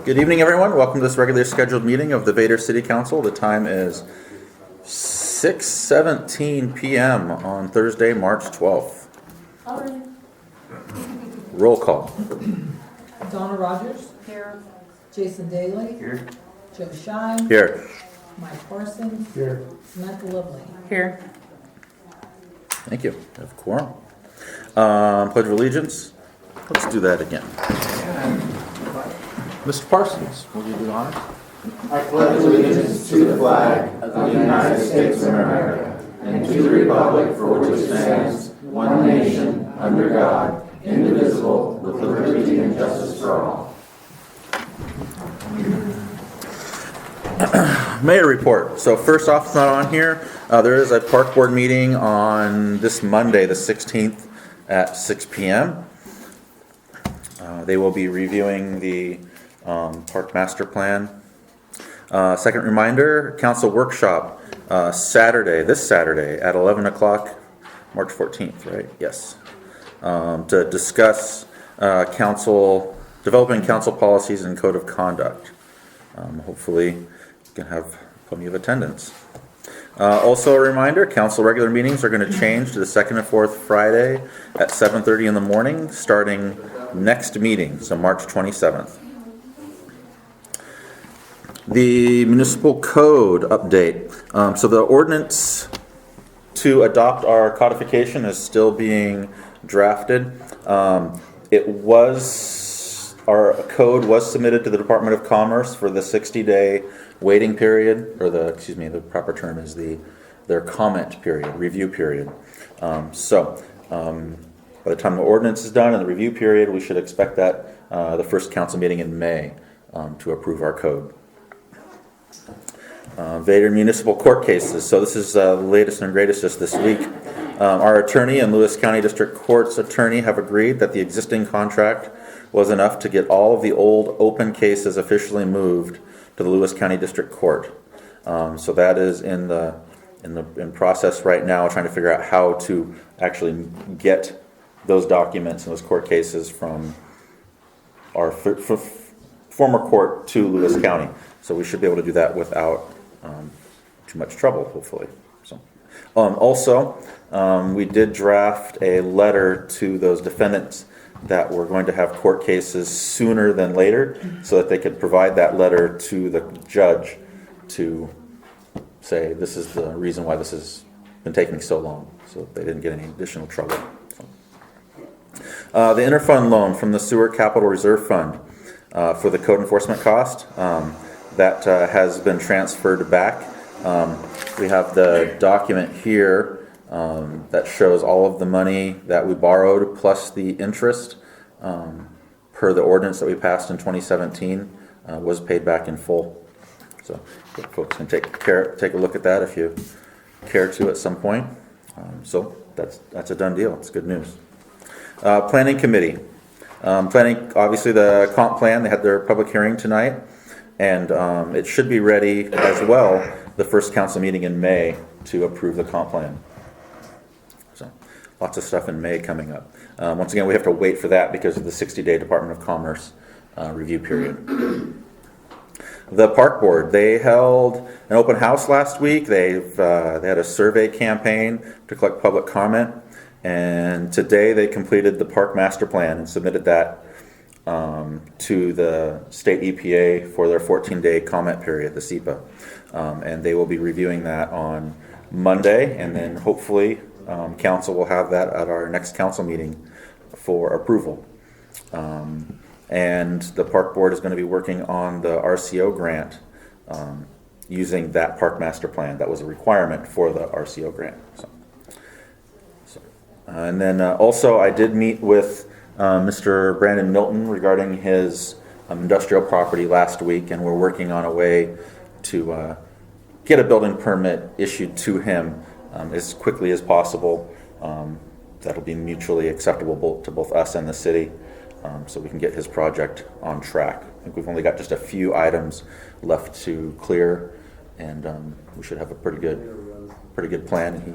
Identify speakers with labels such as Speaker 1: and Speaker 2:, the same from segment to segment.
Speaker 1: Good evening, everyone. Welcome to this regularly scheduled meeting of the Vader City Council. The time is 6:17 p.m. on Thursday, March 12th. Roll call.
Speaker 2: Donna Rogers.
Speaker 3: Here.
Speaker 2: Jason Daly.
Speaker 4: Here.
Speaker 2: Joe Shine.
Speaker 1: Here.
Speaker 2: Mike Parsons.
Speaker 4: Here.
Speaker 2: Samantha Lovely.
Speaker 3: Here.
Speaker 1: Thank you. We have a quorum. Pledge of Allegiance. Let's do that again. Mr. Parsons, will you do the honors?
Speaker 4: I pledge allegiance to the flag of the United States of America and to the republic for which it stands, one nation, under God, indivisible, with liberty and justice for all.
Speaker 1: Mayor report. So first off, it's not on here. There is a park board meeting on this Monday, the 16th at 6 p.m. They will be reviewing the park master plan. Second reminder, council workshop this Saturday at 11 o'clock, March 14th, right? Yes. To discuss developing council policies and code of conduct. Hopefully you can have plenty of attendance. Also a reminder, council regular meetings are going to change to the second and fourth Friday at 7:30 in the morning, starting next meeting, so March 27th. The municipal code update. So the ordinance to adopt our codification is still being drafted. Our code was submitted to the Department of Commerce for the 60-day waiting period, or the proper term is their comment period, review period. By the time the ordinance is done and the review period, we should expect that the first council meeting in May to approve our code. Vader municipal court cases. So this is the latest and greatest just this week. Our attorney and Lewis County District Court's attorney have agreed that the existing contract was enough to get all of the old open cases officially moved to the Lewis County District Court. So that is in process right now, trying to figure out how to actually get those documents and those court cases from our former court to Lewis County. So we should be able to do that without too much trouble, hopefully. So, we did draft a letter to those defendants that we're going to have court cases sooner than later, so that they could provide that letter to the judge to say this is the reason why this has been taking so long, so they didn't get any additional trouble. The interfund loan from the Sewer Capital Reserve Fund for the code enforcement cost that has been transferred back. We have the document here that shows all of the money that we borrowed plus the interest per the ordinance that we passed in 2017 was paid back in full. So folks can take a look at that if you care to at some point. So that's a done deal. It's good news. Planning committee. Planning, obviously the comp plan, they had their public hearing tonight, and it should be ready as well the first council meeting in May to approve the comp plan. So lots of stuff in May coming up. Once again, we have to wait for that because of the 60-day Department of Commerce review period. The park board, they held an open house last week. They had a survey campaign to collect public comment, and today they completed the park master plan and submitted that to the state EPA for their 14-day comment period, the SEPA. And they will be reviewing that on Monday, and then hopefully council will have that at our next council meeting for approval. And the park board is going to be working on the RCO grant using that park master plan. That was a requirement for the RCO grant. And then also I did meet with Mr. Brandon Milton regarding his industrial property last week, and we're working on a way to get a building permit issued to him as quickly as possible. That'll be mutually acceptable to both us and the city, so we can get his project on track. I think we've only got just a few items left to clear, and we should have a pretty good plan.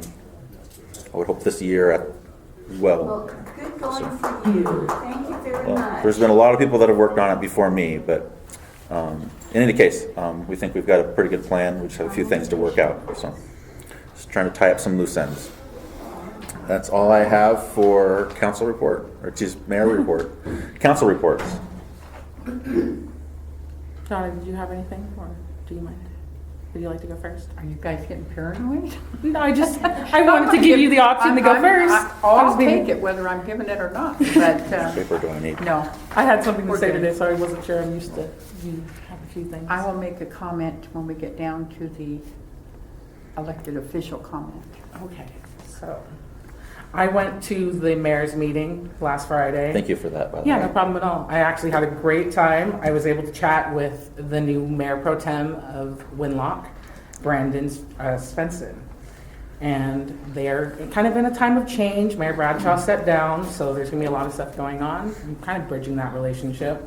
Speaker 1: I would hope this year as well.
Speaker 3: Good going for you. Thank you very much.
Speaker 1: There's been a lot of people that have worked on it before me, but In any case, we think we've got a pretty good plan. We just have a few things to work out. So just trying to tie up some loose ends. That's all I have for council report, or excuse mayor report. Council reports.
Speaker 3: Donna, did you have anything, or do you mind? Would you like to go first?
Speaker 5: Are you guys getting paranoid?
Speaker 3: No, I wanted to give you the option to go first.
Speaker 5: I'll take it whether I'm given it or not, but,
Speaker 1: Paper do I need?
Speaker 5: no.
Speaker 3: I had something to
Speaker 5: We're
Speaker 3: say
Speaker 5: good.
Speaker 3: today, so I wasn't sure. I'm used to you have a few things.
Speaker 5: I will make a comment when we get down to the elected official comment.
Speaker 3: Okay, so I went to the mayor's meeting last Friday.
Speaker 1: Thank you for that, by the
Speaker 3: Yeah,
Speaker 1: way.
Speaker 3: no problem at all. I actually had a great time. I was able to chat with the new mayor pro tem of Winlock, Brandon Svensson. And they're kind of in a time of change. Mayor Bradshaw stepped down, so there's going to be a lot of stuff going on. I'm kind of bridging that relationship.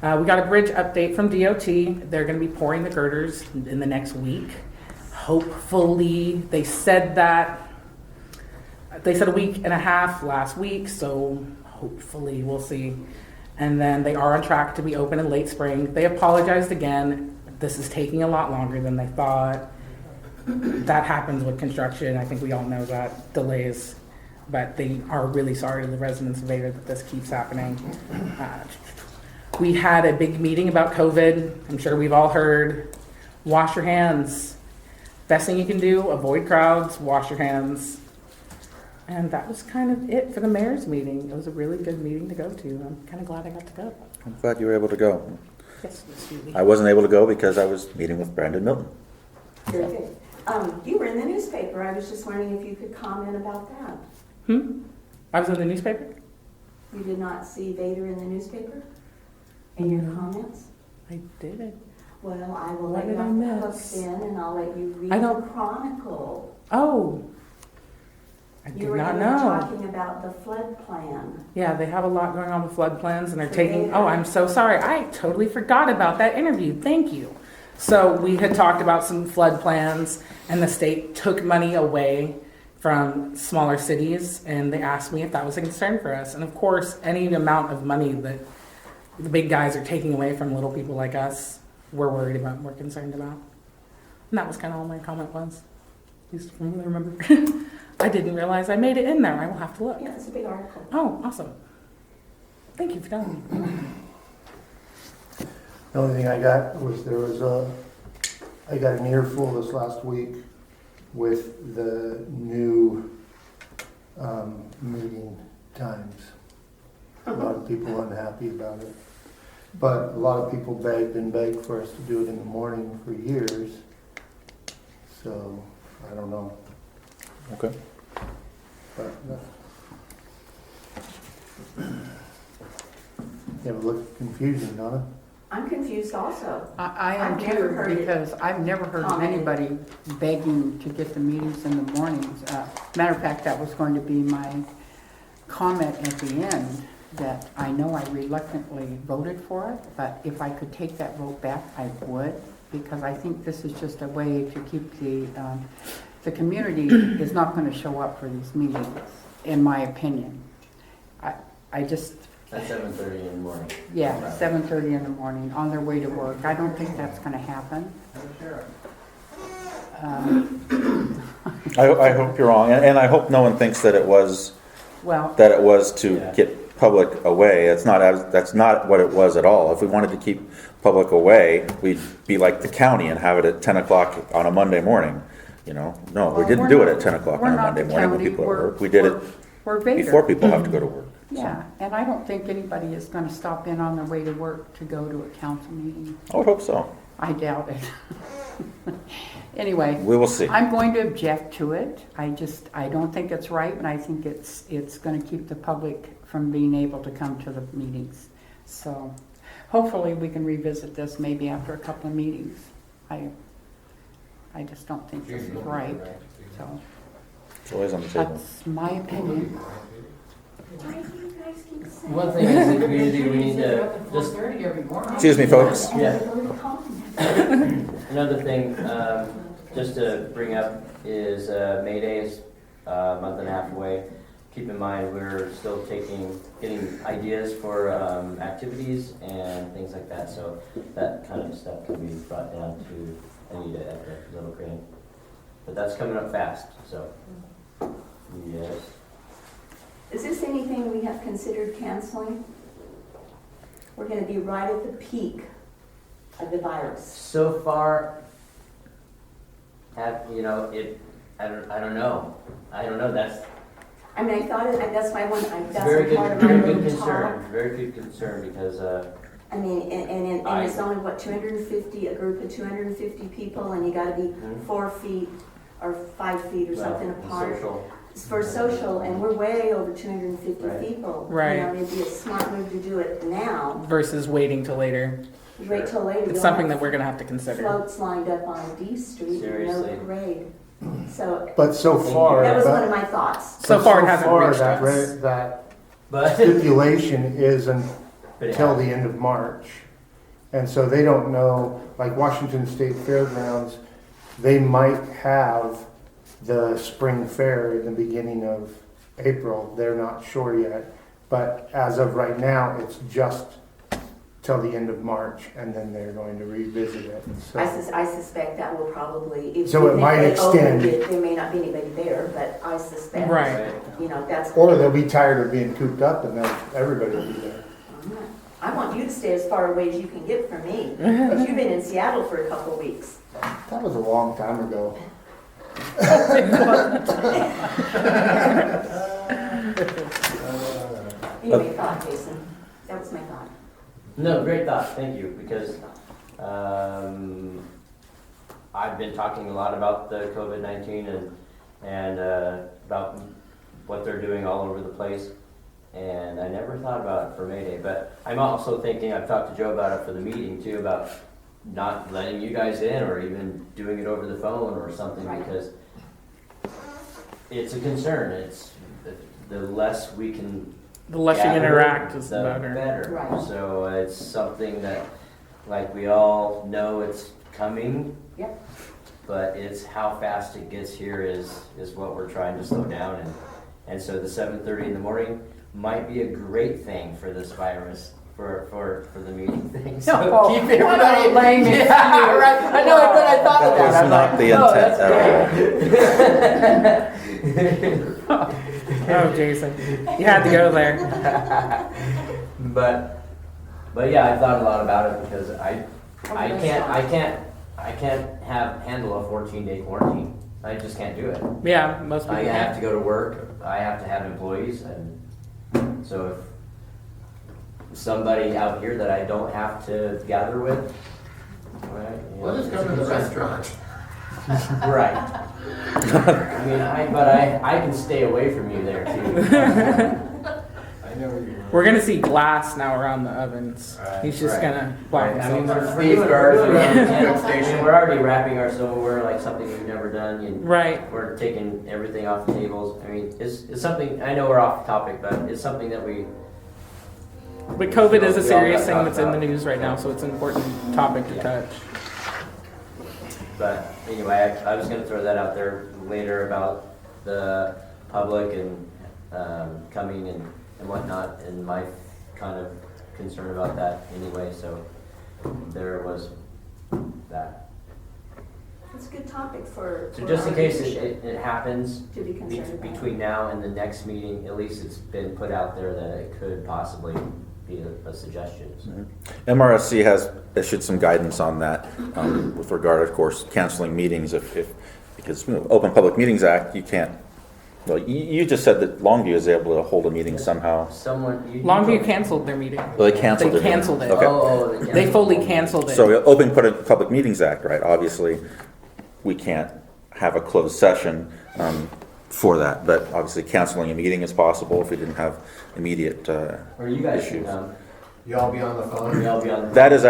Speaker 3: We got a bridge update from DOT. They're going to be pouring the girders in the next week. Hopefully, they said a week and a half last week, so hopefully we'll see. And then they are on track to be open in late spring. They apologized again. This is taking a lot longer than they thought. That happens with construction. I think we all know that, delays. But they are really sorry to the residents of Vader that this keeps happening. We had a big meeting about COVID. I'm sure we've all heard. Wash your hands. Best thing you can do, avoid crowds, wash your hands. And that was kind of it for the mayor's meeting. It was a really good meeting to go to. I'm kind of glad I got to go.
Speaker 1: I'm glad you were able to go.
Speaker 3: Yes, Miss Julie.
Speaker 1: I wasn't able to go because I was meeting with Brandon Milton.
Speaker 6: Very good. You were in the newspaper. I was just wondering if you could comment about that.
Speaker 3: I was in the newspaper?
Speaker 6: You did not see Vader in the newspaper? In your comments?
Speaker 3: I did.
Speaker 6: Well, I will
Speaker 3: What
Speaker 6: let you
Speaker 3: did I
Speaker 6: off the hook
Speaker 3: miss?
Speaker 6: then, and I'll let you read
Speaker 3: I
Speaker 6: the
Speaker 3: don't-
Speaker 6: Chronicle.
Speaker 3: Oh. I
Speaker 6: You
Speaker 3: did
Speaker 6: were
Speaker 3: not
Speaker 6: in there
Speaker 3: know.
Speaker 6: talking about the flood plan.
Speaker 3: Yeah, they have a lot going on with flood plans and they're
Speaker 6: For
Speaker 3: taking,
Speaker 6: Vader.
Speaker 3: oh, I'm so sorry. I totally forgot about that interview. Thank you. So we had talked about some flood plans and the state took money away from smaller cities and they asked me if that was a concern for us. And of course, any amount of money that the big guys are taking away from little people like us, we're worried about, we're concerned about. And that was kind of all my comment was. At least from what I remember. I didn't realize I made it in there. I will have to look.
Speaker 6: Yeah, it's a big article.
Speaker 3: Oh, awesome. Thank you for telling me.
Speaker 7: The only thing I got was I got an earful this last week with the new meeting times. A lot of people unhappy about it. But a lot of people begged and begged for us to do it in the morning for years. So, I don't know.
Speaker 1: Okay.
Speaker 7: But, yeah, it looked confusing, don't it?
Speaker 6: I'm confused also.
Speaker 5: I am
Speaker 6: I've never
Speaker 5: too,
Speaker 6: heard it
Speaker 5: because I've never heard of
Speaker 6: commented.
Speaker 5: anybody begging to get the meetings in the mornings. Matter of fact, that was going to be my comment at the end, that I know I reluctantly voted for it, but if I could take that vote back, I would, because I think this is just a way to keep the community is not going to show up for these meetings, in my opinion. I just,
Speaker 8: At 7:30 in the morning.
Speaker 5: yeah, 7:30 in the morning, on their way to work. I don't think that's going to happen.
Speaker 1: I hope you're wrong, and I hope no one thinks that it was
Speaker 5: Well,
Speaker 1: to
Speaker 8: Yeah.
Speaker 1: get public away. That's not what it was at all. If we wanted to keep public away, we'd be like the county and have it at 10 o'clock on a Monday morning. No, we
Speaker 5: Well,
Speaker 1: didn't
Speaker 5: we're
Speaker 1: do it
Speaker 5: not-
Speaker 1: at 10 o'clock
Speaker 5: we're
Speaker 1: on a
Speaker 5: not
Speaker 1: Monday
Speaker 5: the
Speaker 1: morning when
Speaker 5: county,
Speaker 1: people are at
Speaker 5: we're-
Speaker 1: work. We did it
Speaker 5: we're Vader.
Speaker 1: before people have to go to work.
Speaker 5: Yeah, and I don't think anybody is going to stop in on their way to work to go to a council meeting.
Speaker 1: I would hope so.
Speaker 5: I doubt it. Anyway,
Speaker 1: We will see.
Speaker 5: I'm going to object to it. I don't think it's right, and I think it's going to keep the public from being able to come to the meetings. So hopefully we can revisit this maybe after a couple of meetings. I just don't think this is right, so
Speaker 1: It's always on the table.
Speaker 5: that's my opinion.
Speaker 6: Why do you guys keep saying?
Speaker 8: One thing as a community, we need to just,
Speaker 1: Excuse me, folks.
Speaker 8: yeah,
Speaker 6: Comment.
Speaker 8: another thing, just to bring up is May Day is a month and a half away. keep in mind, we're still getting ideas for activities and things like that, so that kind of stuff can be brought down to Anita at the Little Crane. But that's coming up fast, so, yes.
Speaker 6: Is this anything we have considered canceling? We're gonna be right at the peak of the virus.
Speaker 8: So far, I don't know.
Speaker 6: I mean, I thought that's why that's
Speaker 8: Very
Speaker 6: part
Speaker 8: good,
Speaker 6: of my
Speaker 8: very good
Speaker 6: little talk.
Speaker 8: concern, very good concern, because,
Speaker 6: I mean, and it's only, what, 250, a group of 250 people, and you gotta be 4 feet or 5 feet or something apart.
Speaker 8: social.
Speaker 6: It's for social, and we're way over 250
Speaker 8: Right.
Speaker 6: people.
Speaker 3: Right.
Speaker 6: You know, it'd be a smart move to do it now.
Speaker 3: Versus waiting till later.
Speaker 6: Wait till later.
Speaker 3: It's
Speaker 6: You'll
Speaker 3: something
Speaker 6: have
Speaker 3: that we're gonna have to consider.
Speaker 6: floats lined up on D Street,
Speaker 8: Seriously.
Speaker 6: no parade. So,
Speaker 7: But so far,
Speaker 6: that was one of
Speaker 7: that,
Speaker 6: my thoughts.
Speaker 3: So far it hasn't reached
Speaker 7: that,
Speaker 3: us.
Speaker 7: that
Speaker 8: But,
Speaker 7: stipulation is
Speaker 8: but it
Speaker 7: until the end of March. And so they don't know, like Washington State Fairgrounds, they might have the spring fair in the beginning of April. They're not sure yet. But as of right now, it's just till the end of March, and then they're going to revisit it. So,
Speaker 6: I suspect that will probably, if
Speaker 7: So it
Speaker 6: if
Speaker 7: might
Speaker 6: they
Speaker 7: extend.
Speaker 6: opened it, there may not be anybody there, but I suspect.
Speaker 3: Right.
Speaker 6: You know, that's.
Speaker 7: or they'll be tired of being cooped up, and then everybody will be there.
Speaker 6: I want you to stay as far away as you can get from me, because you've been in Seattle for a couple of weeks.
Speaker 7: That was a long time ago.
Speaker 6: Anyway, thought, Jason. That was my thought.
Speaker 8: No, great thought, thank you, because I've been talking a lot about the COVID-19 and about what they're doing all over the place, and I never thought about it for May Day, but I'm also thinking, I've talked to Joe about it for the meeting too, about not letting you guys in or even doing it over the phone or something,
Speaker 6: Right.
Speaker 8: because it's a concern. It's the less we can
Speaker 3: The less you
Speaker 8: gather,
Speaker 3: interact is
Speaker 8: the
Speaker 3: better.
Speaker 6: Right.
Speaker 8: So it's something that, like, we all know it's coming.
Speaker 6: Yep.
Speaker 8: But it's how fast it gets here is what we're trying to slow down, and so the 7:30 in the morning might be a great thing for this virus, for the meeting thing. So
Speaker 5: Oh,
Speaker 8: keep
Speaker 5: what a
Speaker 8: everybody.
Speaker 5: lame excuse.
Speaker 8: Yeah, right. I know, but I thought of
Speaker 1: That
Speaker 8: that.
Speaker 1: was not the intent at all.
Speaker 3: Oh, Jason, you had to go there.
Speaker 8: But yeah, I thought a lot about it because I can't handle a 14-day quarantine. I just can't do it.
Speaker 3: Yeah, most people
Speaker 8: I have
Speaker 3: can't.
Speaker 8: to go to work. I have to have employees, and so if somebody out here that I don't have to gather with, right?
Speaker 4: Let us go to the restaurant.
Speaker 8: Right. I mean, I can stay away from you there too.
Speaker 4: I know where you're.
Speaker 3: We're gonna see glass now around the ovens.
Speaker 4: Right.
Speaker 3: He's just
Speaker 8: Right.
Speaker 3: gonna block
Speaker 8: Right. I mean,
Speaker 3: himself.
Speaker 8: we're doing we're already wrapping our silverware like something we've never done. And
Speaker 3: Right.
Speaker 8: we're taking everything off the tables. I mean, it's something. I know we're off topic, but it's something that we.
Speaker 3: But COVID is a
Speaker 8: We all
Speaker 3: serious
Speaker 8: gotta
Speaker 3: thing
Speaker 8: talk
Speaker 3: that's in the
Speaker 8: about.
Speaker 3: news right now, so it's an important topic to
Speaker 8: Yeah.
Speaker 3: touch.
Speaker 8: But anyway, I was going to throw that out there later about the public and coming and whatnot, and my kind of concern about that anyway. So there was that.
Speaker 6: It's a good topic for.
Speaker 8: So
Speaker 6: for
Speaker 8: just in
Speaker 6: our
Speaker 8: case
Speaker 6: leadership
Speaker 8: it happens
Speaker 6: To be concerned about.
Speaker 8: between now and the next meeting, at least it's been put out there that it could possibly be a suggestion. So.
Speaker 1: MRSC has issued some guidance on that with regard, of course, canceling meetings because Open Public Meetings Act, you can't. Well, you just said that Longview is able to hold a meeting somehow.
Speaker 3: Longview canceled their meeting.
Speaker 1: Well, they canceled
Speaker 3: They
Speaker 1: it.
Speaker 3: canceled it.
Speaker 1: Okay.
Speaker 3: They fully canceled it.
Speaker 1: So Open Public Meetings Act, right? Obviously, we can't have a closed session for that, but obviously canceling a meeting is possible if we didn't have immediate
Speaker 8: Or you guys
Speaker 1: issues.
Speaker 8: can
Speaker 4: Y'all be on the phone?
Speaker 8: y'all be on.
Speaker 1: That is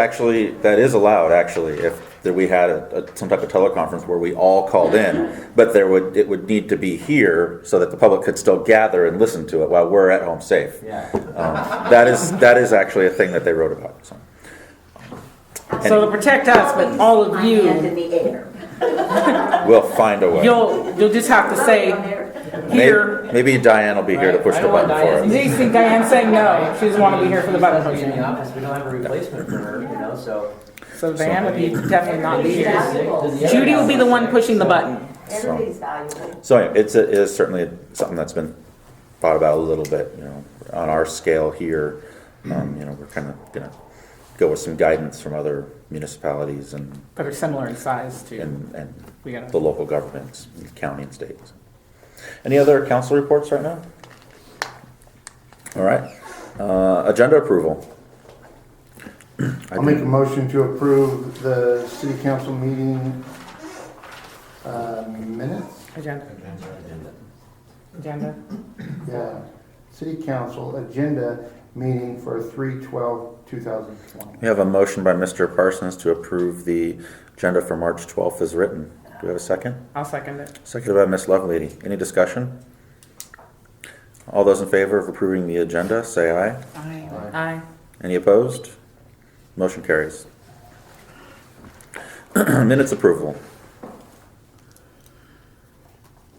Speaker 1: allowed actually if we had some type of teleconference where we all called in, but it would need to be here so that the public could still gather and listen to it while we're at home safe.
Speaker 8: Yeah.
Speaker 1: That is actually a thing that they wrote about. So.
Speaker 3: So to protect us, but all of
Speaker 6: My hand in
Speaker 3: you,
Speaker 6: the air.
Speaker 1: We'll find a way.
Speaker 3: you'll just have to say,
Speaker 6: On there.
Speaker 3: here.
Speaker 1: Maybe Diane will be here to push
Speaker 8: I
Speaker 1: the
Speaker 8: don't want
Speaker 1: button for
Speaker 8: Diane.
Speaker 1: us.
Speaker 3: You see Diane saying no. She doesn't want to be here for the button
Speaker 8: She's in
Speaker 3: pushing.
Speaker 8: the office, we don't have a replacement for her, so.
Speaker 3: So Diane would be definitely not be here.
Speaker 6: Valuable.
Speaker 3: Judy will be the one pushing the button.
Speaker 6: Everybody's valuable.
Speaker 1: So anyway, it is certainly something that's been thought about a little bit, on our scale here. We're kind of gonna go with some guidance from other municipalities and
Speaker 3: But are similar in size too.
Speaker 1: and
Speaker 3: We
Speaker 1: the
Speaker 3: gotta.
Speaker 1: local governments, county and state. Any other council reports right now? All right, agenda approval.
Speaker 7: I'll make a motion to approve the city council meeting minutes.
Speaker 3: Agenda. Agenda.
Speaker 7: Yeah, city council agenda meeting for 3/12/2020.
Speaker 1: We have a motion by Mr. Parsons to approve the agenda for March 12th as written. Do we have a second?
Speaker 3: I'll second it.
Speaker 1: Seconded by Ms. Lovelady. Any discussion? All those in favor of approving the agenda, say aye.
Speaker 3: Aye.
Speaker 1: Any opposed? Motion carries. Minutes approval.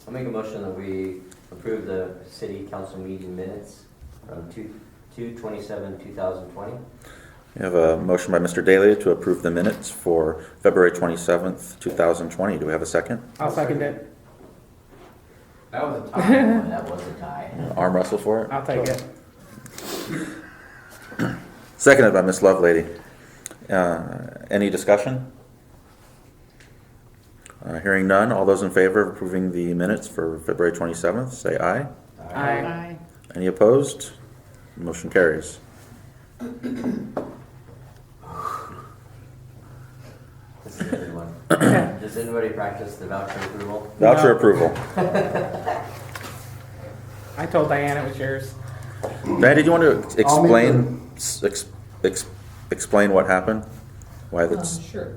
Speaker 8: I'll make a motion that we approve the city council meeting minutes from 2/27/2020.
Speaker 1: We have a motion by Mr. Daly to approve the minutes for February 27th, 2020. Do we have a second?
Speaker 3: I'll second it.
Speaker 8: That was a tie. That was a tie.
Speaker 1: Arm wrestle for it?
Speaker 3: I'll take it.
Speaker 1: Seconded by Ms. Lovelady. Any discussion? Hearing none, all those in favor of approving the minutes for February 27th, say aye.
Speaker 3: Aye.
Speaker 1: Any opposed? Motion carries.
Speaker 8: This is a good one. Does anybody practice the voucher approval?
Speaker 1: Voucher
Speaker 3: No.
Speaker 1: approval.
Speaker 3: I told Diane it was yours.
Speaker 1: Diane, did you want to
Speaker 7: I'll make
Speaker 1: explain what happened? Why that's,
Speaker 2: Sure.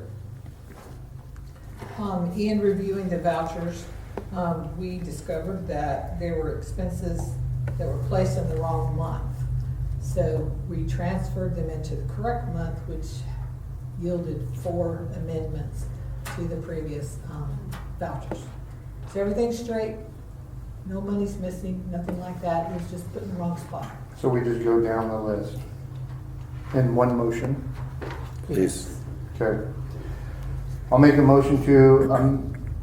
Speaker 2: In reviewing the vouchers, we discovered that there were expenses that were placed in the wrong month. So we transferred them into the correct month, which yielded 4 amendments to the previous vouchers. So everything's straight, no money's missing, nothing like that, it was just put in the wrong spot.
Speaker 7: So we just go down the list in one motion.
Speaker 1: please?
Speaker 7: Okay. I'll make a motion to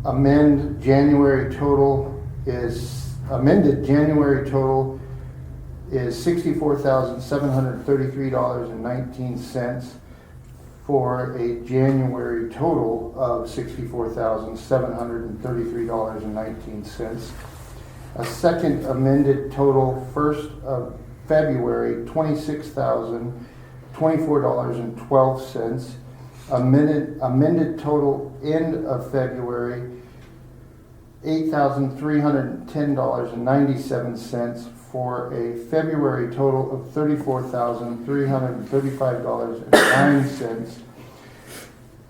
Speaker 7: amended January total is $64,733.19 for a January total of $64,733.19. A second amended total, 1st of February, $26,024.12. Amended total end of February, $8,310.97 for a February total of $34,335.09.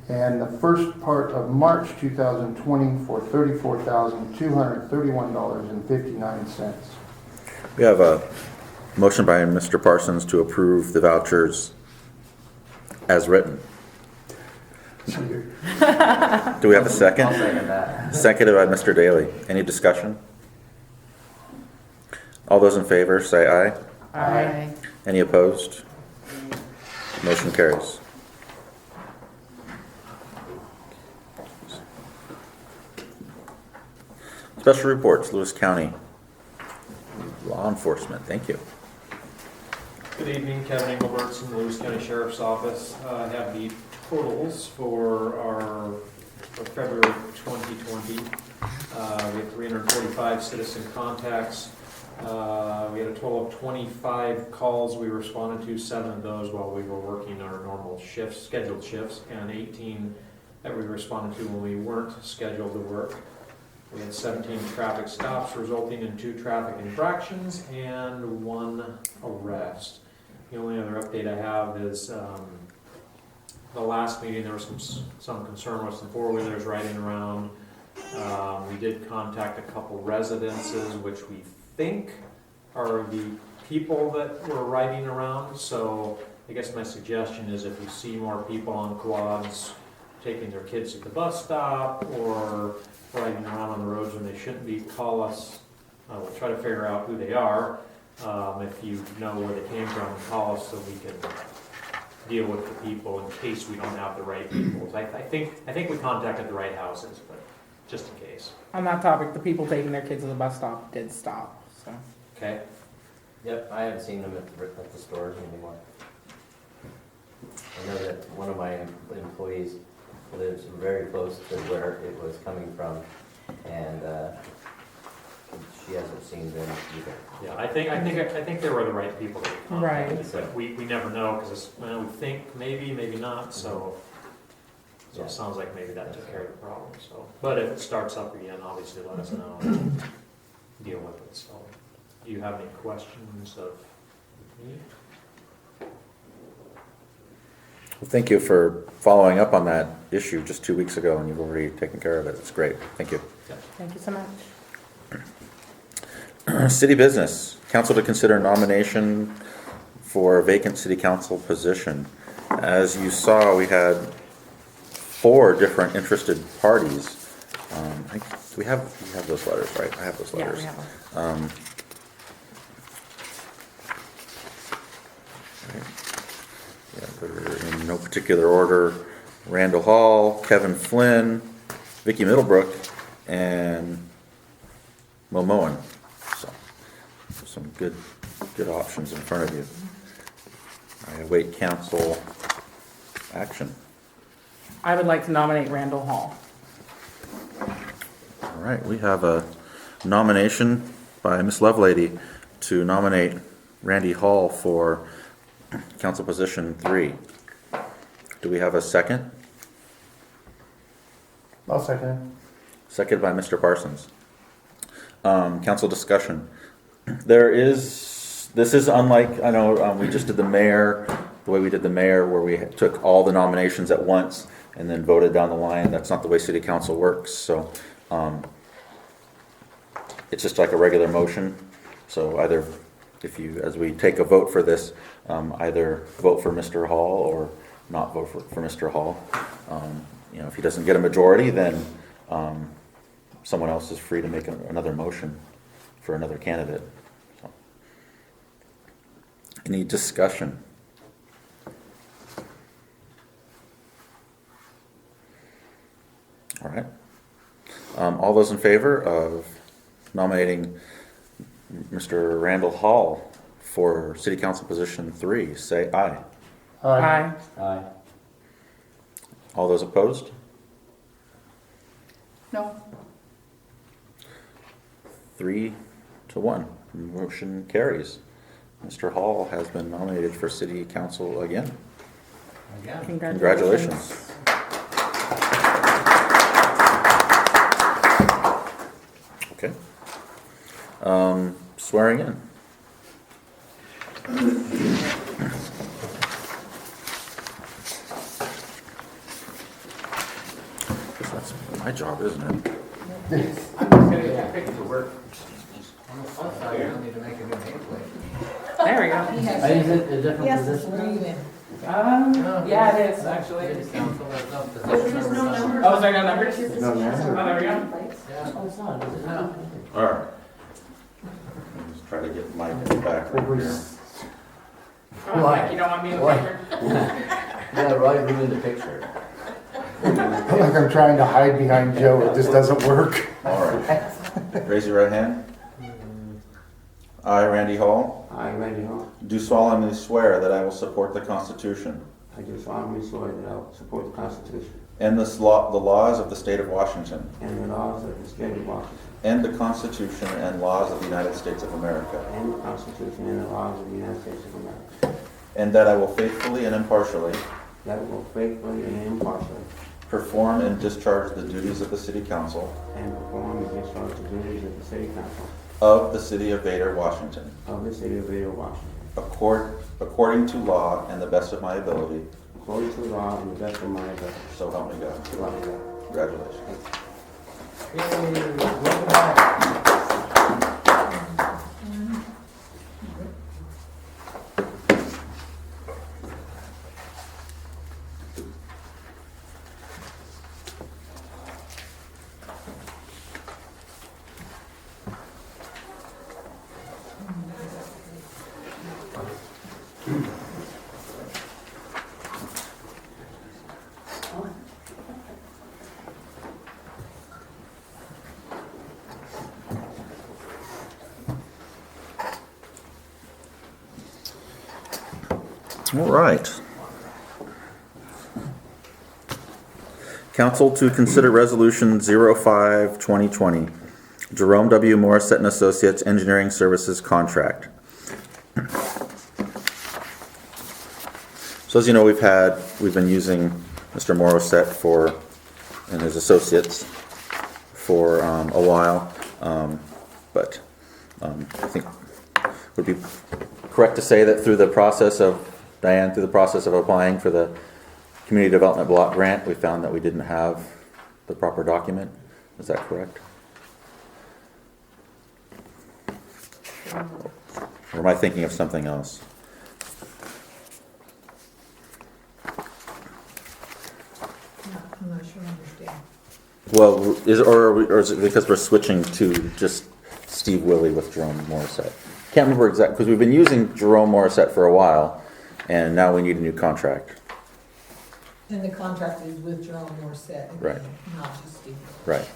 Speaker 7: And the first part of March 2020 for $34,231.59.
Speaker 1: We have a motion by Mr. Parsons to approve the vouchers as written. Do we have a second?
Speaker 8: I'll second that.
Speaker 1: Seconded by Mr. Daly. Any discussion? All those in favor say aye.
Speaker 3: Aye.
Speaker 1: Any opposed? Motion carries. Special reports, Lewis County Law Enforcement. Thank you.
Speaker 9: Good evening, Kevin Engelberts from the Lewis County Sheriff's Office. I have the totals for our for February 2020. We had 345 citizen contacts. We had a total of 25 calls we responded to, 7 of those while we were working our normal shifts, scheduled shifts, and 18 that we responded to when we weren't scheduled to work. We had 17 traffic stops resulting in 2 traffic infractions and 1 arrest. The only other update I have is the last meeting there was some concern with some 4-wheelers riding around. We did contact a couple residences, which we think are the people that were riding around. So I guess my suggestion is if you see more people on quads taking their kids to the bus stop or riding around on the roads when they shouldn't be, call us We'll try to figure out who they are. If you know where they came from, call us so we can deal with the people in case we don't have the right people. I think we contacted the right houses, but just in case.
Speaker 3: On that topic, the people taking their kids to the bus stop did stop, so.
Speaker 8: Okay. Yep, I haven't seen them at the stores anymore. I know that one of my employees lives very close to where it was coming from, and she hasn't seen them either.
Speaker 9: Yeah, I think they were the right people that we contacted.
Speaker 3: Right.
Speaker 9: But we never know, because we think maybe, maybe not, so. So
Speaker 8: Yeah.
Speaker 9: it sounds like maybe that took care of the problem, so. But if it starts up again, obviously let us know and deal with it, so. Do you have any questions of me?
Speaker 1: Well, thank you for following up on that issue just 2 weeks ago, and you've already taken care of it. It's great. Thank you.
Speaker 3: Thank you so much.
Speaker 1: City business. Council to consider nomination for a vacant city council position. As you saw, we had 4 different interested parties. We have those letters, right? I have those
Speaker 3: Yeah,
Speaker 1: letters.
Speaker 3: we have one.
Speaker 1: Yeah, they're in no particular order. Randall Hall, Kevin Flynn, Vicky Middlebrook, and Momoan. So, some good options in front of you. I await council action.
Speaker 3: I would like to nominate Randall Hall.
Speaker 1: All right, we have a nomination by Miss Lovelady to nominate Randy Hall for council position 3. Do we have a second?
Speaker 7: I'll second it.
Speaker 1: Seconded by Mr. Parsons. Council discussion. This is unlike, I know we just did the mayor, the way we did the mayor, where we took all the nominations at once and then voted down the line. That's not the way city council works, so it's just like a regular motion. So either, as we take a vote for this, either vote for Mr. Hall or not vote for Mr. Hall. If he doesn't get a majority, then someone else is free to make another motion for another candidate. So. Any discussion? All right. All those in favor of nominating Mr. Randall Hall for City Council position 3, say aye.
Speaker 3: Aye.
Speaker 8: Aye.
Speaker 1: All those opposed?
Speaker 5: No,
Speaker 1: 3-1. Motion carries. Mr. Hall has been nominated for City Council again. Congratulations. Okay. Swearing in. That's my job, isn't it?
Speaker 3: There we go.
Speaker 2: He has
Speaker 8: Is
Speaker 2: to,
Speaker 8: it a different
Speaker 2: he has to
Speaker 8: position?
Speaker 2: swear you in.
Speaker 3: Yeah, it is actually.
Speaker 6: There's no number.
Speaker 3: Oh, is there no numbers?
Speaker 7: No,
Speaker 3: Oh, there we go.
Speaker 8: Oh, it's not, is it? No.
Speaker 1: All right. Let's try to get Mike in the back right here.
Speaker 3: Oh, Mike, you don't want me in the picture?
Speaker 8: Yeah, Roy ruined the picture.
Speaker 7: Like I'm trying to hide behind Joe, it just doesn't work.
Speaker 1: All right. Raise your right hand. I, Randy Hall,
Speaker 10: I, Randy Hall,
Speaker 1: do solemnly swear that I will support the Constitution
Speaker 10: I do solemnly swear that I will support the Constitution
Speaker 1: and the laws of the state of Washington
Speaker 10: and the laws of the state of Washington
Speaker 1: and the Constitution and laws of the United States of America,
Speaker 10: and the Constitution and the laws of the United States of America,
Speaker 1: and that I will faithfully and impartially
Speaker 10: that I will faithfully and impartially
Speaker 1: perform and discharge the duties of the City Council
Speaker 10: and perform and discharge the duties of the City Council
Speaker 1: of the City of Vader, Washington,
Speaker 10: of the City of Vader, Washington,
Speaker 1: according to law and the best of my ability,
Speaker 10: according to the law and the best of my ability.
Speaker 1: so help me God.
Speaker 10: So help me God.
Speaker 1: Congratulations.
Speaker 8: Welcome back.
Speaker 1: All right. Council to consider Resolution 05-2020, Jerome W. Morissette and Associates Engineering Services Contract. So as you know, we've been using Mr. Morissette and his associates for a while, but I think it would be correct to say that through the process of applying for the Community Development Block Grant, we found that we didn't have the proper document. Is that correct? Or am I thinking of something else?
Speaker 2: I'm not sure I understand.
Speaker 1: Well, or is it because we're switching to just Steve Willie with Jerome Morissette? Can't remember exactly, because we've been using Jerome Morissette for a while, and now we need a new contract.
Speaker 2: And the contract is with Jerome Morissette,
Speaker 1: Right.
Speaker 2: again, not just Steve.
Speaker 1: Right.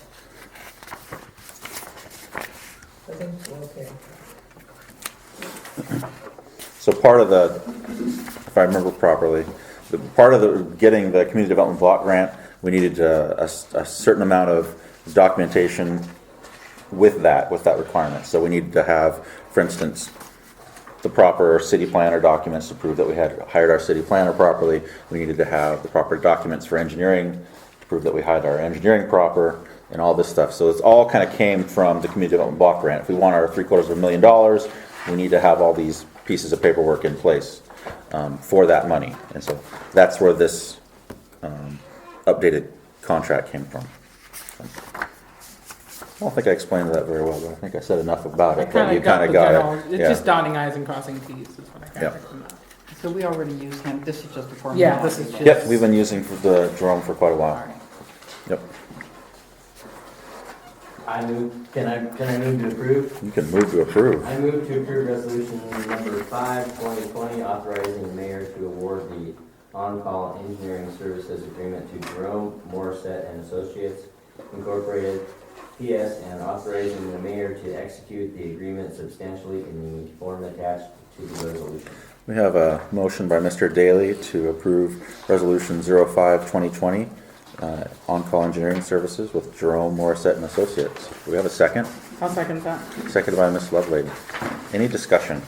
Speaker 2: I think we're okay.
Speaker 1: So part of the, if I remember properly, part of the getting the Community Development Block Grant, we needed a certain amount of documentation with that requirement. So we needed to have, for instance, the proper city planner documents to prove that we had hired our city planner properly. We needed to have the proper documents for engineering to prove that we hired our engineering proper, and all this stuff. So it's all kind of came from the Community Development Block Grant. If we want our $750,000, we need to have all these pieces of paperwork in place for that money. And so that's where this updated contract came from. I don't think I explained that very well, but I think I said enough about it that you kind of got it.
Speaker 3: It's just dotting i's and crossing t's is what I kind of from that.
Speaker 5: So we already used him, this is just a formality.
Speaker 3: Yeah, this is just.
Speaker 1: Yep, we've been using the Jerome for quite a
Speaker 5: All
Speaker 1: while.
Speaker 5: right.
Speaker 1: Yep.
Speaker 8: Can I move to approve?
Speaker 1: You can move to approve.
Speaker 8: I move to approve resolution number 5/2020, authorizing the mayor to award the on-call engineering services agreement to Jerome Morissette and Associates Incorporated, PS, and authorizing the mayor to execute the agreement substantially in the form attached to the resolution.
Speaker 1: We have a motion by Mr. Daly to approve Resolution 05-2020, on-call engineering services with Jerome Morissette and Associates. Do we have a second?
Speaker 3: I'll second that.
Speaker 1: Seconded by Ms. Lovelady. Any discussion?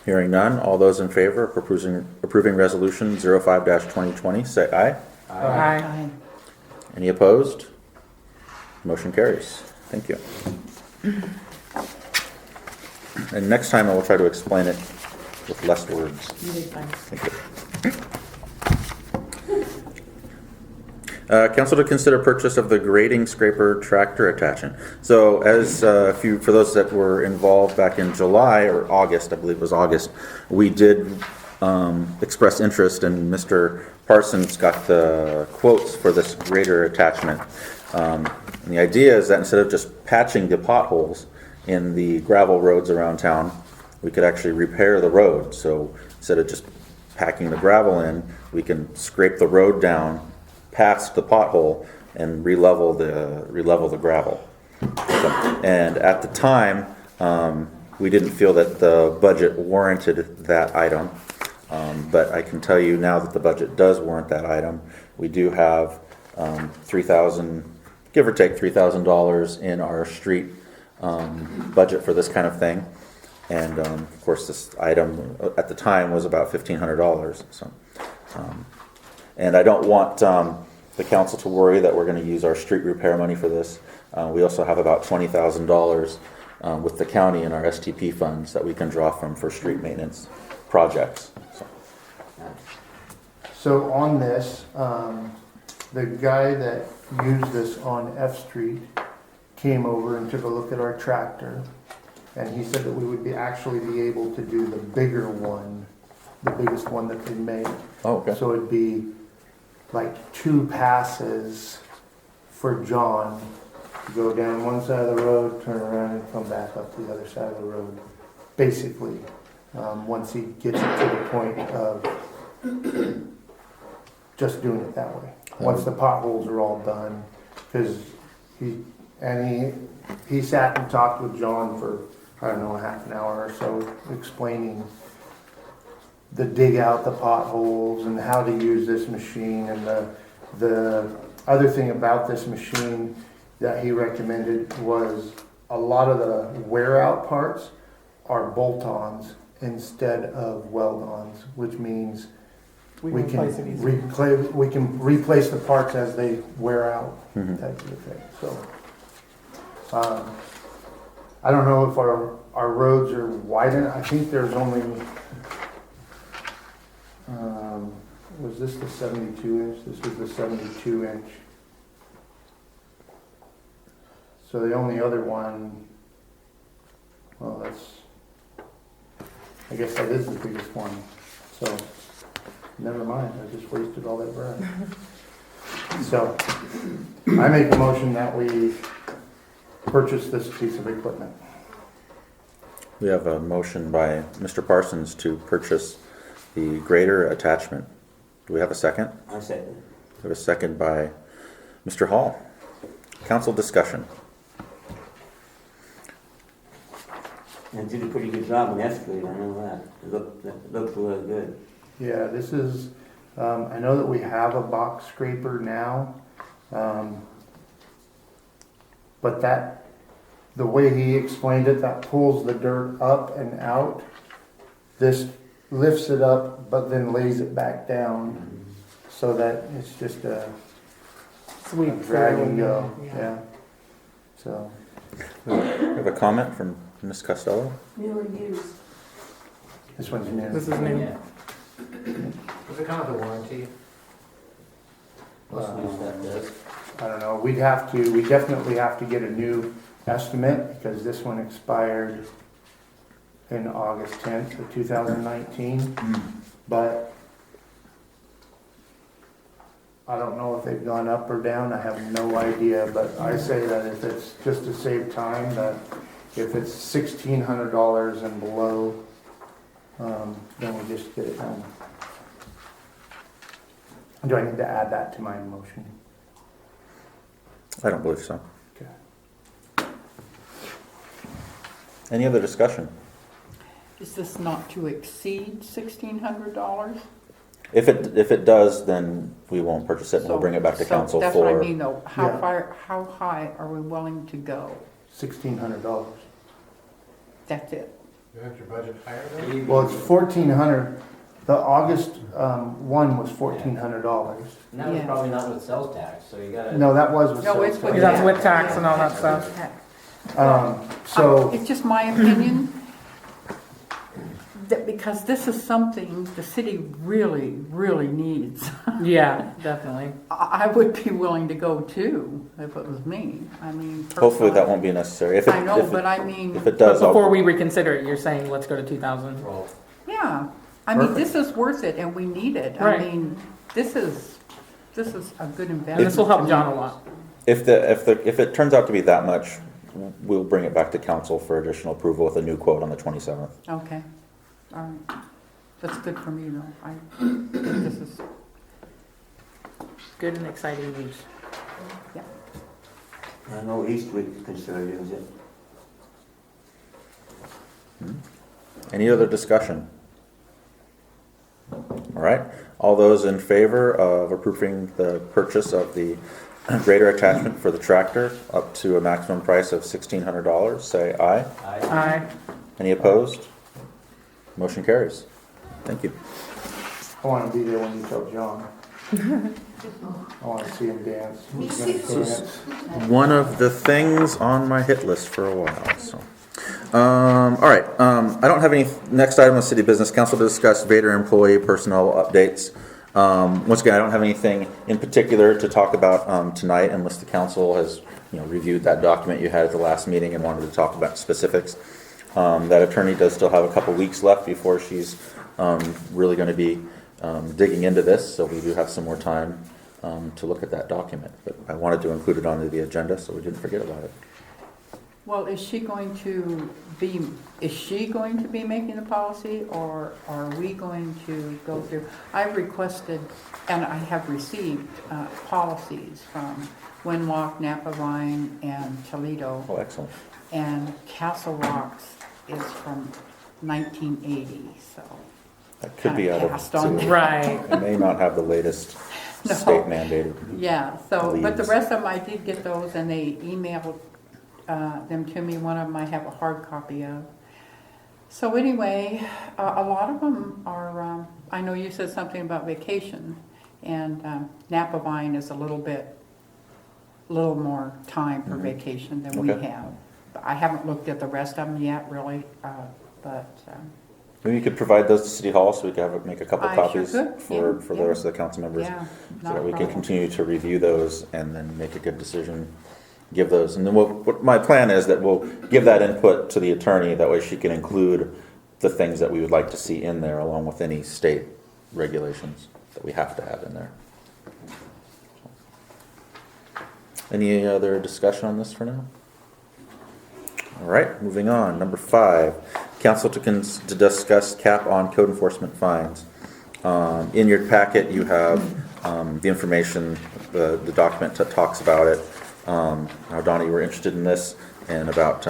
Speaker 1: Hearing none, all those in favor of approving Resolution 05-2020, say aye.
Speaker 3: Aye.
Speaker 5: Aye.
Speaker 1: Any opposed? Motion carries. Thank you. And next time I will try to explain it with less words.
Speaker 3: You did fine.
Speaker 1: Thank you. Council to consider purchase of the grading scraper tractor attachment. So as for those that were involved back in July or August, I believe it was August, we did express interest, and Mr. Parsons got the quotes for this grader attachment. And the idea is that instead of just patching the potholes in the gravel roads around town, we could actually repair the road. So instead of just packing the gravel in, we can scrape the road down past the pothole and re-level the gravel. And at the time, we didn't feel that the budget warranted that item. But I can tell you now that the budget does warrant that item. We do have $3,000, give or take $3,000 in our street budget for this kind of thing. And of course, this item at the time was about $1,500. So, and I don't want the council to worry that we're going to use our street repair money for this. We also have about $20,000 with the county in our STP funds that we can draw from for street maintenance projects.
Speaker 7: So on this, the guy that used this on F Street came over and took a look at our tractor, and he said that we would actually be able to do the bigger one, the biggest one that they make.
Speaker 1: Oh, okay.
Speaker 7: So it'd be like 2 passes for John to go down one side of the road, turn around and come back up the other side of the road. Basically, once he gets it to the point of just doing it that way. Once the potholes are all done, because he sat and talked with John for I don't know, a half an hour or so explaining the dig out the potholes and how to use this machine, and the other thing about this machine that he recommended was a lot of the wear out parts are bolt-ons instead of weld-ons, which means we can replace the parts as they wear out,
Speaker 1: Mhm.
Speaker 7: type of thing. So, I don't know if our roads are wide enough. I think there's only, was this the 72 inch? This was the 72 inch. So the only other one, well, I guess that is the biggest one. So, never mind, I just wasted all that breath. So, I make a motion that we purchase this piece of equipment.
Speaker 1: We have a motion by Mr. Parsons to purchase the grader attachment. Do we have a second?
Speaker 10: I said,
Speaker 1: We have a second by Mr. Hall. Council discussion.
Speaker 10: and did a pretty good job on excavating, I know that. It looked really good.
Speaker 7: Yeah, this is, I know that we have a box scraper now, but the way he explained it, that pulls the dirt up and out. This lifts it up, but then lays it back down, so that it's just a
Speaker 3: Sweet.
Speaker 7: drag and go, yeah. So,
Speaker 1: We have a comment from Ms. Costello.
Speaker 6: Newly used.
Speaker 7: this one's new.
Speaker 3: This is new.
Speaker 8: Yeah.
Speaker 9: Does it come with a warranty?
Speaker 8: Most new stuff does.
Speaker 7: I don't know, we definitely have to get a new estimate, because this one expired in August 10th of 2019, but I don't know if they've gone up or down, I have no idea, but I say that if it's just to save time, that if it's $1,600 and below, then we just get it done. Do I need to add that to my motion?
Speaker 1: I don't believe so.
Speaker 7: Okay.
Speaker 1: Any other discussion?
Speaker 5: Is this not to exceed $1,600?
Speaker 1: If it does, then we won't purchase it and we'll bring it back to council
Speaker 5: That's what I
Speaker 1: for.
Speaker 5: mean though,
Speaker 7: Yeah.
Speaker 5: how high are we willing to go?
Speaker 7: $1,600.
Speaker 5: That's it.
Speaker 9: Isn't your budget higher than?
Speaker 7: Well, it's $1,400. The August one was $1,400.
Speaker 8: And that was
Speaker 5: Yeah.
Speaker 8: probably not with sales tax, so you gotta.
Speaker 7: No, that was with
Speaker 5: No,
Speaker 7: sales
Speaker 5: it's with
Speaker 7: tax.
Speaker 3: That's with tax and all that stuff.
Speaker 7: So,
Speaker 5: It's just my opinion, that because this is something the city really, really needs.
Speaker 3: Yeah, definitely.
Speaker 5: I would be willing to go too, if it was me. I mean.
Speaker 1: Hopefully that
Speaker 5: personally.
Speaker 1: won't be necessary. If it,
Speaker 5: I know,
Speaker 1: if it-
Speaker 5: but I mean,
Speaker 1: If it
Speaker 3: But
Speaker 1: does,
Speaker 3: before
Speaker 1: I'll,
Speaker 3: we reconsider it, you're saying let's go to 2,000.
Speaker 8: Well,
Speaker 5: yeah, I mean, this is worth it and we need it. I
Speaker 3: Right.
Speaker 5: mean, this is a good investment.
Speaker 3: And this will help John a lot.
Speaker 1: if it turns out to be that much, we'll bring it back to council for additional approval with a new quote on the 27th.
Speaker 5: Okay, all right. That's good for me though. I think this is,
Speaker 3: Good and exciting news.
Speaker 10: I know East Week considered use it.
Speaker 1: Any other discussion? All right, all those in favor of approving the purchase of the grader attachment for the tractor up to a maximum price of $1,600, say aye.
Speaker 3: Aye.
Speaker 1: Any opposed? Motion carries. Thank you.
Speaker 7: I want to be there when you tell John. I want to see him dance. He's gonna dance.
Speaker 1: One of the things on my hit list for a while, so. All right, I don't have any, next item on city business, council to discuss Vader employee personnel updates. Once again, I don't have anything in particular to talk about tonight unless the council has, reviewed that document you had at the last meeting and wanted to talk about specifics. That attorney does still have a couple weeks left before she's really going to be digging into this, so we do have some more time to look at that document. But I wanted to include it onto the agenda so we didn't forget about it.
Speaker 5: Well, is she going to be making the policy, or are we going to go through? I've requested, and I have received, policies from Winlock, Napavine, and Toledo,
Speaker 1: Oh, excellent.
Speaker 5: and Castle Rocks is from 1980, so.
Speaker 1: That could be out of
Speaker 5: Passed on.
Speaker 1: date.
Speaker 3: Right.
Speaker 1: It may not have the latest
Speaker 5: No.
Speaker 1: state mandated.
Speaker 5: Yeah, so, but the
Speaker 1: Leaves.
Speaker 5: rest of them, I did get those, and they emailed them to me. One of them I have a hard copy of. So anyway, a lot of them are, I know you said something about vacation, and Napavine is a little more time for
Speaker 1: Mhm.
Speaker 5: vacation than we
Speaker 1: Okay.
Speaker 5: have. I haven't looked at the rest of them yet, really, but,
Speaker 1: Maybe you could provide those to City Hall so we could make a couple
Speaker 5: I sure
Speaker 1: copies
Speaker 5: could.
Speaker 1: for
Speaker 5: Yeah,
Speaker 1: the
Speaker 5: yeah.
Speaker 1: rest of the council members.
Speaker 5: yeah,
Speaker 1: So
Speaker 5: not
Speaker 1: that
Speaker 5: a
Speaker 1: we can
Speaker 5: problem.
Speaker 1: continue to review those and then make a good decision, give those. And then what my plan is that we'll give that input to the attorney, that way she can include the things that we would like to see in there along with any state regulations that we have to have in there. Any other discussion on this for now? All right, moving on. Number 5, council to discuss cap on code enforcement fines. In your packet, you have the information, the document that talks about it. Now, Donna, you were interested in this and about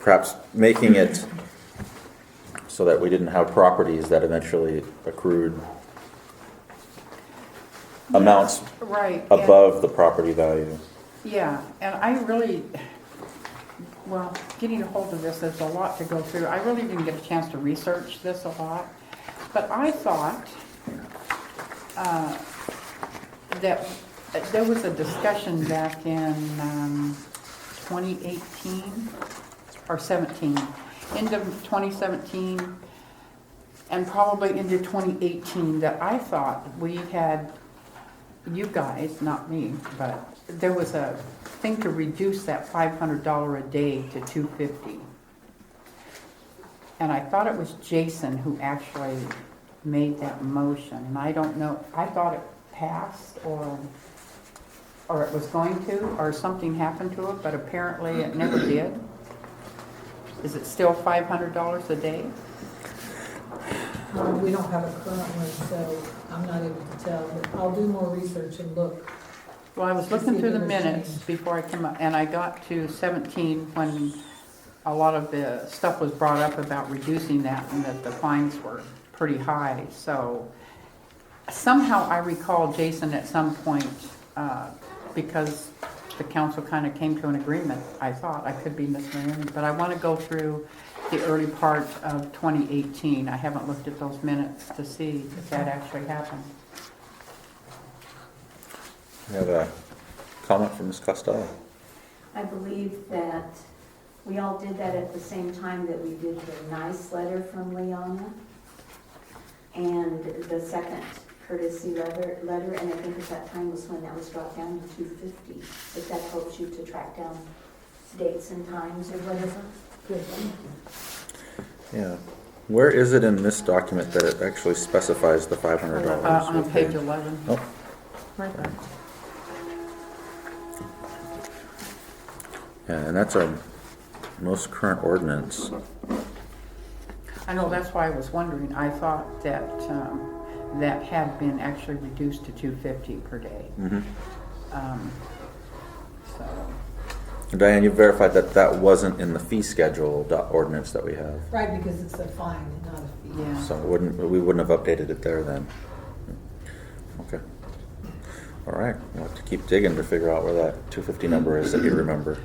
Speaker 1: perhaps making it so that we didn't have properties that eventually accrued amounts
Speaker 5: Right. and-
Speaker 1: above the property value.
Speaker 5: Yeah, and I really, well, getting a hold of this, there's a lot to go through. I really didn't get a chance to research this a lot, but I thought that there was a discussion back in 2018 or 17, end of 2017, and probably into 2018, that I thought we had, you guys, not me, but there was a thing to reduce that $500 a day to $250. And I thought it was Jason who actually made that motion, and I don't know, I thought it passed or it was going to, or something happened to it, but apparently it never did. Is it still $500 a day?
Speaker 2: We don't have a current one, so I'm not able to tell, but I'll do more research and look.
Speaker 5: Well, I was
Speaker 2: To
Speaker 5: looking
Speaker 2: see
Speaker 5: through
Speaker 2: if
Speaker 5: the
Speaker 2: it was
Speaker 5: minutes
Speaker 2: changed.
Speaker 5: before I came up, and I got to 17 when a lot of the stuff was brought up about reducing that and that the fines were pretty high. So somehow I recall Jason at some point, because the council kind of came to an agreement, I thought. I could be misremembering, but I want to go through the early part of 2018. I haven't looked at those minutes to see if that actually happened.
Speaker 1: We have a comment from Ms. Costello.
Speaker 6: I believe that we all did that at the same time that we did the nice letter from Leona and the second courtesy letter, and I think at that time was when that was dropped down to 250. If that helps you to track down dates and times or whatever.
Speaker 2: Good.
Speaker 1: Yeah. Where is it in this document that it actually specifies the $500?
Speaker 5: On page 11.
Speaker 1: Oh,
Speaker 3: Right there.
Speaker 1: yeah, and that's our most current ordinance.
Speaker 5: I know, that's why I was wondering. I thought that that had been actually reduced to $250 per day.
Speaker 1: Mhm.
Speaker 5: So,
Speaker 1: Diane, you verified that that wasn't in the fee schedule ordinance that we have.
Speaker 2: Right, because it's a fine and not a fee.
Speaker 5: yeah.
Speaker 1: So we wouldn't have updated it there then. Okay. All right, we'll have to keep digging to figure out where that 250 number is that you remember.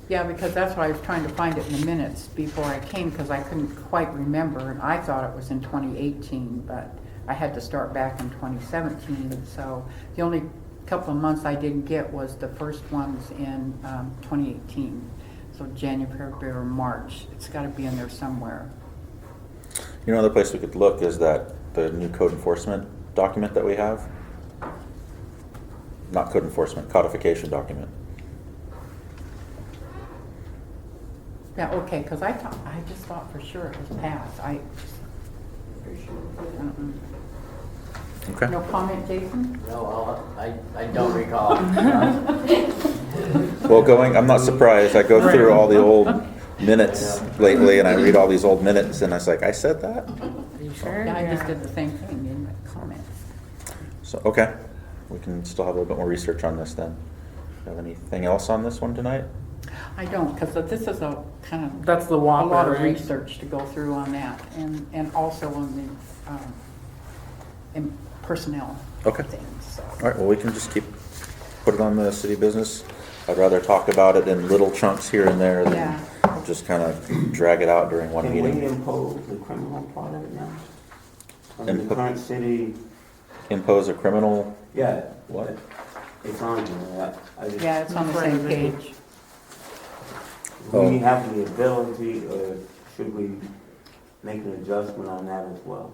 Speaker 5: Yeah, because that's why I was trying to find it in the minutes before I came, because I couldn't quite remember, and I thought it was in 2018, but I had to start back in 2017, so the only couple of months I didn't get was the first ones in 2018, so January, February, March. It's got to be in there somewhere.
Speaker 1: You know, another place we could look is that the new code enforcement document that we have. Not code enforcement, codification document.
Speaker 5: Yeah, okay, because I just thought for sure it was passed. I
Speaker 1: Okay.
Speaker 5: No comment, Jason?
Speaker 8: No, I don't recall.
Speaker 1: Well, I'm not surprised. I go through all the old minutes lately, and I read all these old minutes, and I was like, I said that?
Speaker 3: Are you sure?
Speaker 5: Yeah, I just did the same thing in the comments.
Speaker 1: So, okay, we can still have a little bit more research on this then. Have anything else on this one tonight?
Speaker 5: I don't, because this is a kind of
Speaker 3: That's the
Speaker 5: a
Speaker 3: Whopper,
Speaker 5: lot of
Speaker 3: right?
Speaker 5: research to go through on that, and also on the in personnel
Speaker 1: Okay.
Speaker 5: things. So.
Speaker 1: All right, well, we can just put it on the city business. I'd rather talk about it in little chunks here and there than
Speaker 5: Yeah.
Speaker 1: just kind of drag it out during one
Speaker 10: Can we
Speaker 1: meeting.
Speaker 10: impose the criminal part of it now? Under the
Speaker 1: Impo-
Speaker 10: current city,
Speaker 1: Impose a criminal,
Speaker 10: yeah.
Speaker 1: What?
Speaker 10: It's on here, I just.
Speaker 5: Yeah, it's on the same page.
Speaker 10: Do
Speaker 1: Oh.
Speaker 10: we have the ability, or should we make an adjustment on that as well?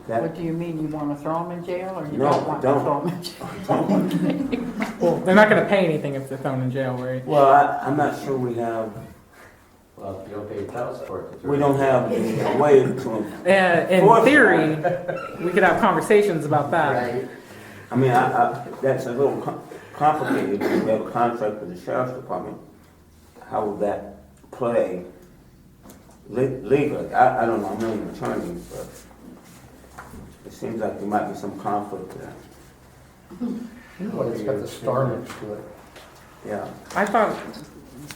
Speaker 5: What
Speaker 10: That,
Speaker 5: do you mean, you want to throw them in jail, or you
Speaker 10: No,
Speaker 5: don't want to
Speaker 10: don't.
Speaker 5: throw them in jail?
Speaker 3: Well, they're not gonna pay anything if they're thrown in jail, right?
Speaker 10: well, I'm not sure we have,
Speaker 8: Well, if you don't pay child support.
Speaker 10: we don't have the way to,
Speaker 3: In
Speaker 10: Force
Speaker 3: theory, we could have conversations about that.
Speaker 10: I mean, that's a little complicated. We have a contract with the sheriff's department. How would that play legally? I don't know, I'm not an attorney, but it seems like there might be some conflict there.
Speaker 7: Well, it's got the star next to it.
Speaker 10: Yeah.
Speaker 3: I thought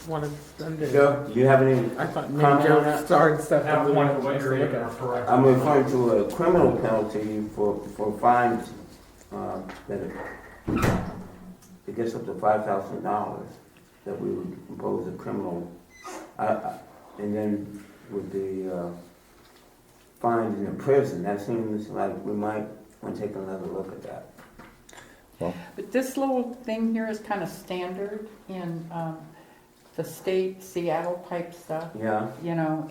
Speaker 3: one of them did.
Speaker 10: Joe, do you have any?
Speaker 3: I thought maybe
Speaker 10: Comment on
Speaker 3: Joe
Speaker 10: that?
Speaker 3: started stuff
Speaker 9: Have
Speaker 3: and
Speaker 9: the
Speaker 3: wanted
Speaker 9: one what
Speaker 3: to
Speaker 9: you're
Speaker 3: look
Speaker 9: reading
Speaker 3: at.
Speaker 9: are correct.
Speaker 10: I'm referring to a criminal penalty for fines, that it gets up to $5,000 that we would impose a criminal, and then with the fines in the prison, that seems like we might want to take another look at that.
Speaker 5: But this little thing here is kind of standard in the state Seattle type stuff.
Speaker 10: Yeah,
Speaker 5: You know,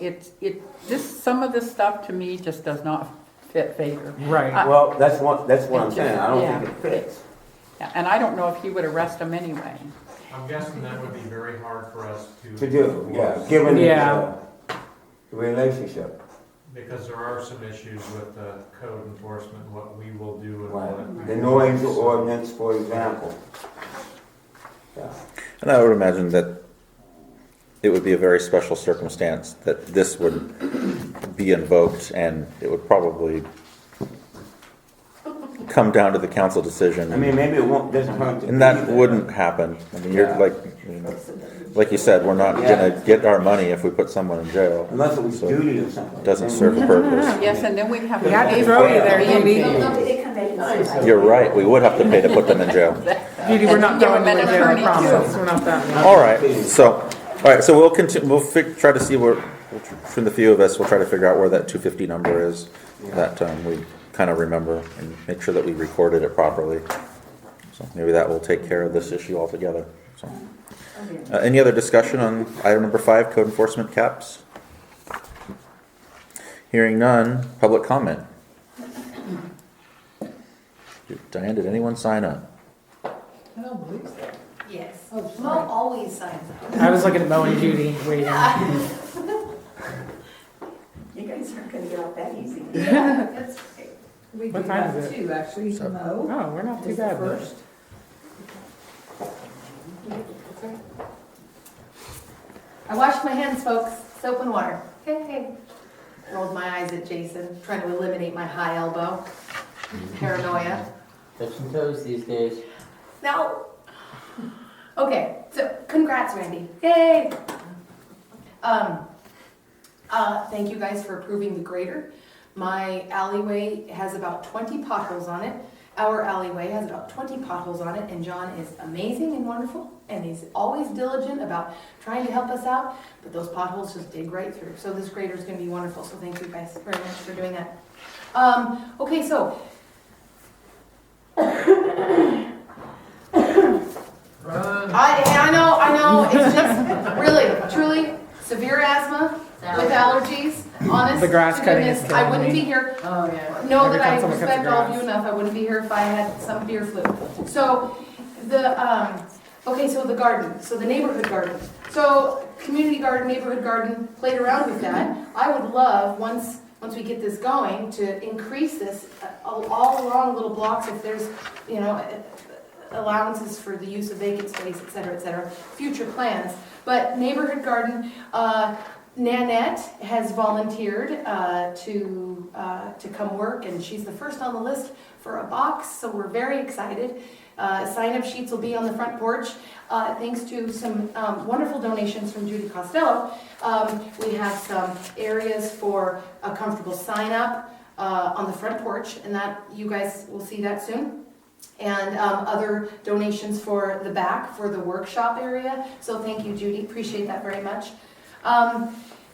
Speaker 5: some of this stuff to me just does not fit Vader.
Speaker 3: Right.
Speaker 10: well, that's what I'm
Speaker 5: It
Speaker 10: saying, I
Speaker 5: just-
Speaker 10: don't think it fits.
Speaker 5: Yeah, and I don't know if he would arrest him anyway.
Speaker 9: I'm guessing that would be very hard for us
Speaker 10: To do, yeah, given
Speaker 3: Yeah.
Speaker 10: the relationship.
Speaker 9: because there are some issues with code enforcement, what we will do and what. we
Speaker 10: The
Speaker 9: won't
Speaker 10: noise
Speaker 9: do.
Speaker 10: ordinance, for example. Yeah.
Speaker 1: and I would imagine that it would be a very special circumstance that this would be invoked, and it would probably come down to the council decision.
Speaker 10: I mean, maybe it doesn't hurt to.
Speaker 1: And
Speaker 10: be
Speaker 1: that
Speaker 10: there.
Speaker 1: wouldn't happen. I mean,
Speaker 10: Yeah.
Speaker 1: like you said, we're not gonna get our money if we put someone in jail.
Speaker 10: Unless it was
Speaker 1: So
Speaker 10: duty or something.
Speaker 1: It doesn't serve a purpose.
Speaker 5: Yes, and then we'd have.
Speaker 3: We had to throw you there, Judy.
Speaker 6: No, they come back and say.
Speaker 1: You're right, we would have to pay to put them in jail.
Speaker 3: Judy, we're not
Speaker 5: Give
Speaker 3: throwing
Speaker 5: him
Speaker 3: you
Speaker 5: an
Speaker 3: in jail, I
Speaker 5: attorney,
Speaker 3: promise. We're not that.
Speaker 1: All right, so we'll continue, try to see where, between the few of us, we'll try to figure out where that 250 number is, that we kind of remember, and make sure that we recorded it properly. So maybe that will take care of this issue altogether. So, any other discussion on item number 5, code enforcement caps? Hearing none, public comment. Diane, did anyone sign up?
Speaker 2: I don't believe so.
Speaker 6: Yes.
Speaker 2: Oh,
Speaker 6: Mo
Speaker 2: sorry.
Speaker 6: always signs up.
Speaker 3: I was looking at Mo and Judy waiting.
Speaker 6: You guys aren't gonna get out that easy.
Speaker 2: Yeah, that's okay. We do
Speaker 3: What time
Speaker 2: have
Speaker 3: is it?
Speaker 2: 2, actually,
Speaker 1: Seven.
Speaker 2: Mo.
Speaker 3: Oh, we're not too
Speaker 2: is the
Speaker 3: bad.
Speaker 2: first.
Speaker 11: I washed my hands, folks, soap and water. Hey. Rolled my eyes at Jason, trying to eliminate my high elbow. Paranoia.
Speaker 8: Touching toes these days.
Speaker 11: No. Okay, so congrats, Randy. Yay. Thank you guys for approving the grader. My alleyway has about 20 potholes on it. Our alleyway has about 20 potholes on it, and John is amazing and wonderful, and he's always diligent about trying to help us out, but those potholes just dig right through. So this grader is going to be wonderful, so thank you guys very much for doing that. Okay, so. I know, it's just really, truly severe asthma with allergies, honest
Speaker 3: The grass
Speaker 11: to
Speaker 3: cutting is
Speaker 11: goodness, I
Speaker 3: killing
Speaker 11: wouldn't
Speaker 3: me.
Speaker 11: be here.
Speaker 2: Oh, yeah.
Speaker 11: Know
Speaker 3: Every
Speaker 11: that
Speaker 3: time
Speaker 11: I
Speaker 3: someone cuts
Speaker 11: respect
Speaker 3: the
Speaker 11: all of
Speaker 3: grass.
Speaker 11: you enough, I wouldn't be here if I had some beer flu. So, okay, so the garden, so the neighborhood garden. So, community garden, neighborhood garden, played around with that. I would love, once once we get this going, to increase this all along little blocks if there's, allowances for the use of vacant space, et cetera, future plans. But neighborhood garden, Nanette has volunteered to come work, and she's the first on the list for a box, so we're very excited. Sign-up sheets will be on the front porch. Thanks to some wonderful donations from Judy Costello, we have some areas for a comfortable sign-up on the front porch, and that you guys will see that soon. And other donations for the back, for the workshop area. So thank you, Judy, appreciate that very much.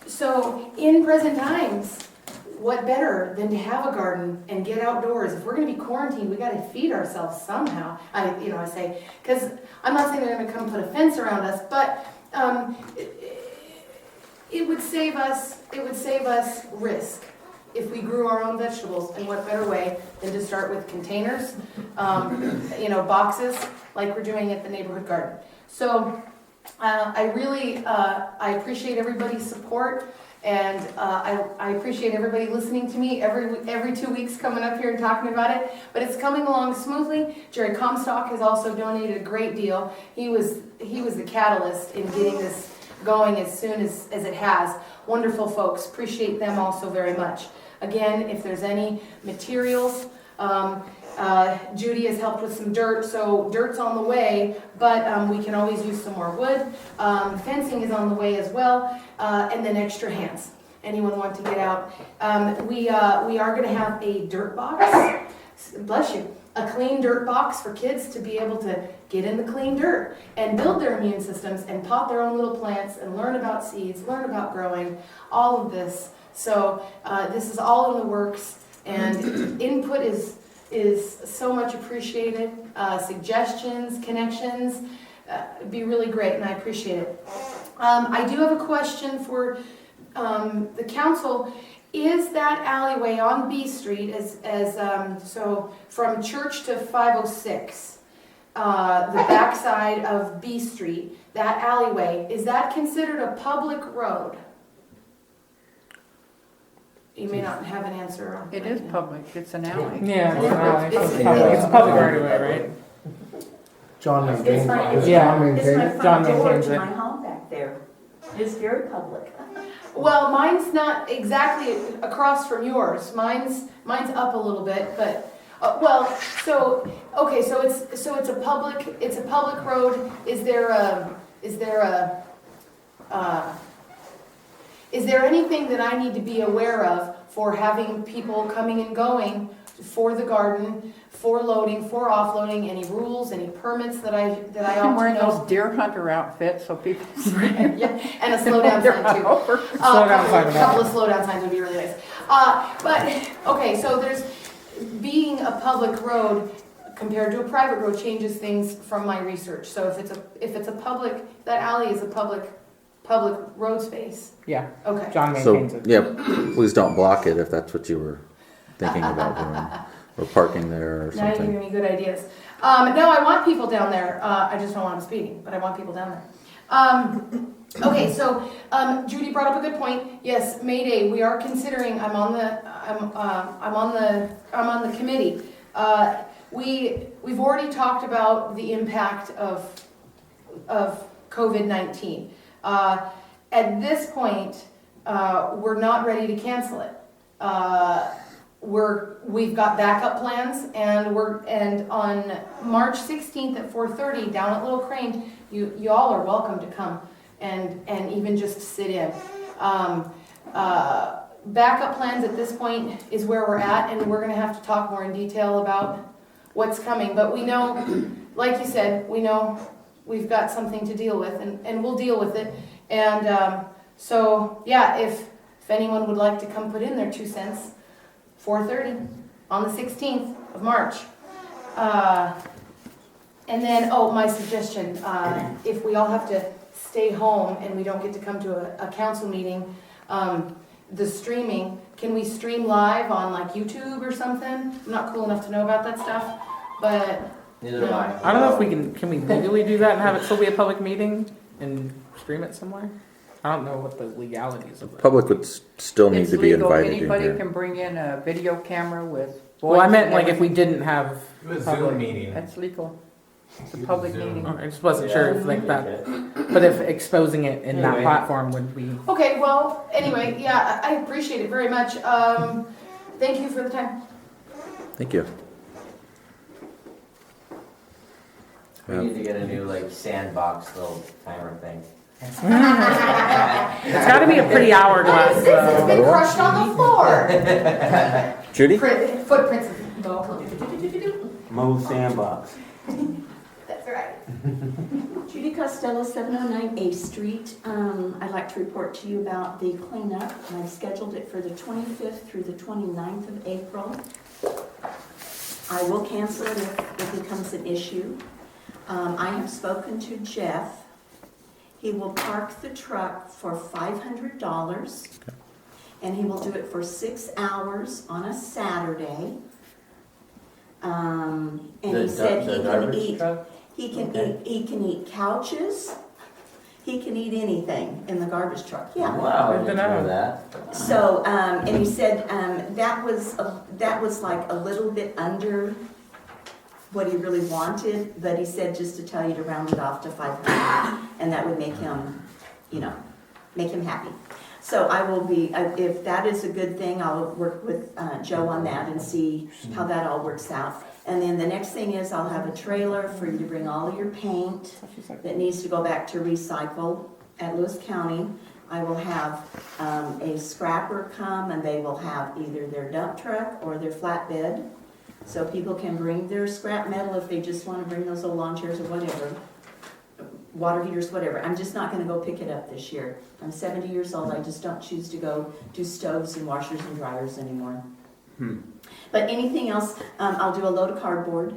Speaker 11: So in present times, what better than to have a garden and get outdoors? If we're gonna be quarantined, we gotta feed ourselves somehow. I say, because I'm not saying they're gonna come put a fence around us, but it would save us risk if we grew our own vegetables. And what better way than to start with containers, boxes, like we're doing at the neighborhood garden. So I really I appreciate everybody's support, and I appreciate everybody listening to me every 2 weeks coming up here and talking about it. But it's coming along smoothly. Jerry Comstock has also donated a great deal. He was the catalyst in getting this going as soon as it has. Wonderful folks. Appreciate them also very much. Again, if there's any materials, Judy has helped with some dirt, so dirt's on the way, but we can always use some more wood. Fencing is on the way as well, and then extra hands. Anyone want to get out? We are going to have a dirt box, bless you, a clean dirt box for kids to be able to get in the clean dirt and build their immune systems and pot their own little plants and learn about seeds, learn about growing, all of this. So this is all in the works, and input is so much appreciated. Suggestions, connections, it'd be really great, and I appreciate it. I do have a question for the council. Is that alleyway on B Street, so from Church to 506, the backside of B Street, that alleyway, is that considered a public road? You may not have an answer on
Speaker 5: It
Speaker 11: right
Speaker 5: is
Speaker 11: now.
Speaker 5: public, it's an alley.
Speaker 3: Yeah, it's an alley. It's a public right away, right?
Speaker 7: John
Speaker 6: It's
Speaker 7: maintains
Speaker 6: my,
Speaker 7: it. Does
Speaker 3: Yeah.
Speaker 7: John
Speaker 6: it's
Speaker 7: maintain
Speaker 6: my
Speaker 7: it?
Speaker 3: John
Speaker 6: front door
Speaker 3: maintains
Speaker 6: to
Speaker 3: it.
Speaker 6: my home back there. It's very public.
Speaker 11: Well, mine's not exactly across from yours. Mine's up a little bit, but so it's a public road. Is there anything that I need to be aware of for having people coming and going for the garden, for loading, for offloading? Any rules, any permits that I ought
Speaker 5: I'm
Speaker 11: to
Speaker 5: wearing
Speaker 11: know?
Speaker 5: those deer hunter outfits so people.
Speaker 11: Yeah, and a slow down sign too.
Speaker 3: Slow down sign.
Speaker 11: A couple of slow down signs would be really nice. But okay, so there's being a public road compared to a private road changes things from my research. So if it's a public, that alley is a public road space.
Speaker 3: Yeah,
Speaker 11: Okay.
Speaker 3: John
Speaker 1: So,
Speaker 3: maintains it.
Speaker 1: yeah, please don't block it if that's what you were thinking about doing, or parking there or
Speaker 11: Now you're
Speaker 1: something.
Speaker 11: giving me good ideas. No, I want people down there. I just don't want them speeding, but I want people down there. Okay, so Judy brought up a good point. Yes, May Day. We are considering. I'm on the committee. We've already talked about the impact of COVID-19. At this point, we're not ready to cancel it. We've got backup plans, and on March 16th at 4:30 down at Little Crane, you all are welcome to come and even just sit in. Backup plans at this point is where we're at, and we're going to have to talk more in detail about what's coming. But we know, like you said, we know we've got something to deal with, and we'll deal with it. And so, yeah, if anyone would like to come put in their 2 cents, 4:30 on the 16th of March. And then, my suggestion, if we all have to stay home and we don't get to come to a council meeting, the streaming, can we stream live on like YouTube or something? I'm not cool enough to know about that stuff, but
Speaker 8: Neither am I.
Speaker 3: I don't know if can we legally do that and have it still be a public meeting and stream it somewhere? I don't know what the legalities of it.
Speaker 1: Public would still need
Speaker 5: It's
Speaker 1: to be
Speaker 5: legal.
Speaker 1: invited in
Speaker 5: Anybody
Speaker 1: here.
Speaker 5: can bring in a video camera with voice.
Speaker 3: Well, I meant
Speaker 5: and
Speaker 3: like if we
Speaker 5: everything.
Speaker 3: didn't have
Speaker 9: It was
Speaker 3: public.
Speaker 9: Zoom meeting.
Speaker 5: That's legal. It's a public
Speaker 9: Zoom.
Speaker 5: meeting.
Speaker 3: I just wasn't sure if like that,
Speaker 8: Okay.
Speaker 3: but if exposing it in that
Speaker 8: Anyway.
Speaker 3: platform would be.
Speaker 11: Okay, well, anyway, yeah, I appreciate it very much. Thank you for the time.
Speaker 1: Thank you.
Speaker 8: We need to get a new like sandbox little timer thing.
Speaker 3: It's got to be a pretty hourglass.
Speaker 11: It's been crushed on the floor.
Speaker 1: Judy?
Speaker 11: Footprints of Mo.
Speaker 10: Mo Sandbox.
Speaker 11: That's right.
Speaker 6: Judy Costello, 709 A Street. I'd like to report to you about the cleanup. I've scheduled it for the 25th through the 29th of April. I will cancel it if it becomes an issue. I have spoken to Jeff. He will park the truck for $500, and he will do it for 6 hours on a Saturday. And he said he can eat. He can eat couches. He can eat anything in the garbage truck. Yeah.
Speaker 8: Wow, I
Speaker 3: Good to
Speaker 8: didn't know
Speaker 3: know.
Speaker 8: that.
Speaker 6: So, and he said that was like a little bit under what he really wanted, but he said just to tell you to round it off to 500, and that would make him, make him happy. So I will be, if that is a good thing, I'll work with Joe on that and see how that all works out. And then the next thing is I'll have a trailer for you to bring all of your paint that needs to go back to recycle at Lewis County. I will have a scrapper come, and they will have either their dump truck or their flatbed. So people can bring their scrap metal if they just want to bring those old lawn chairs or whatever, water heaters, whatever. I'm just not going to go pick it up this year. I'm 70 years old. I just don't choose to go do stoves and washers and dryers anymore. But anything else, I'll do a load of cardboard.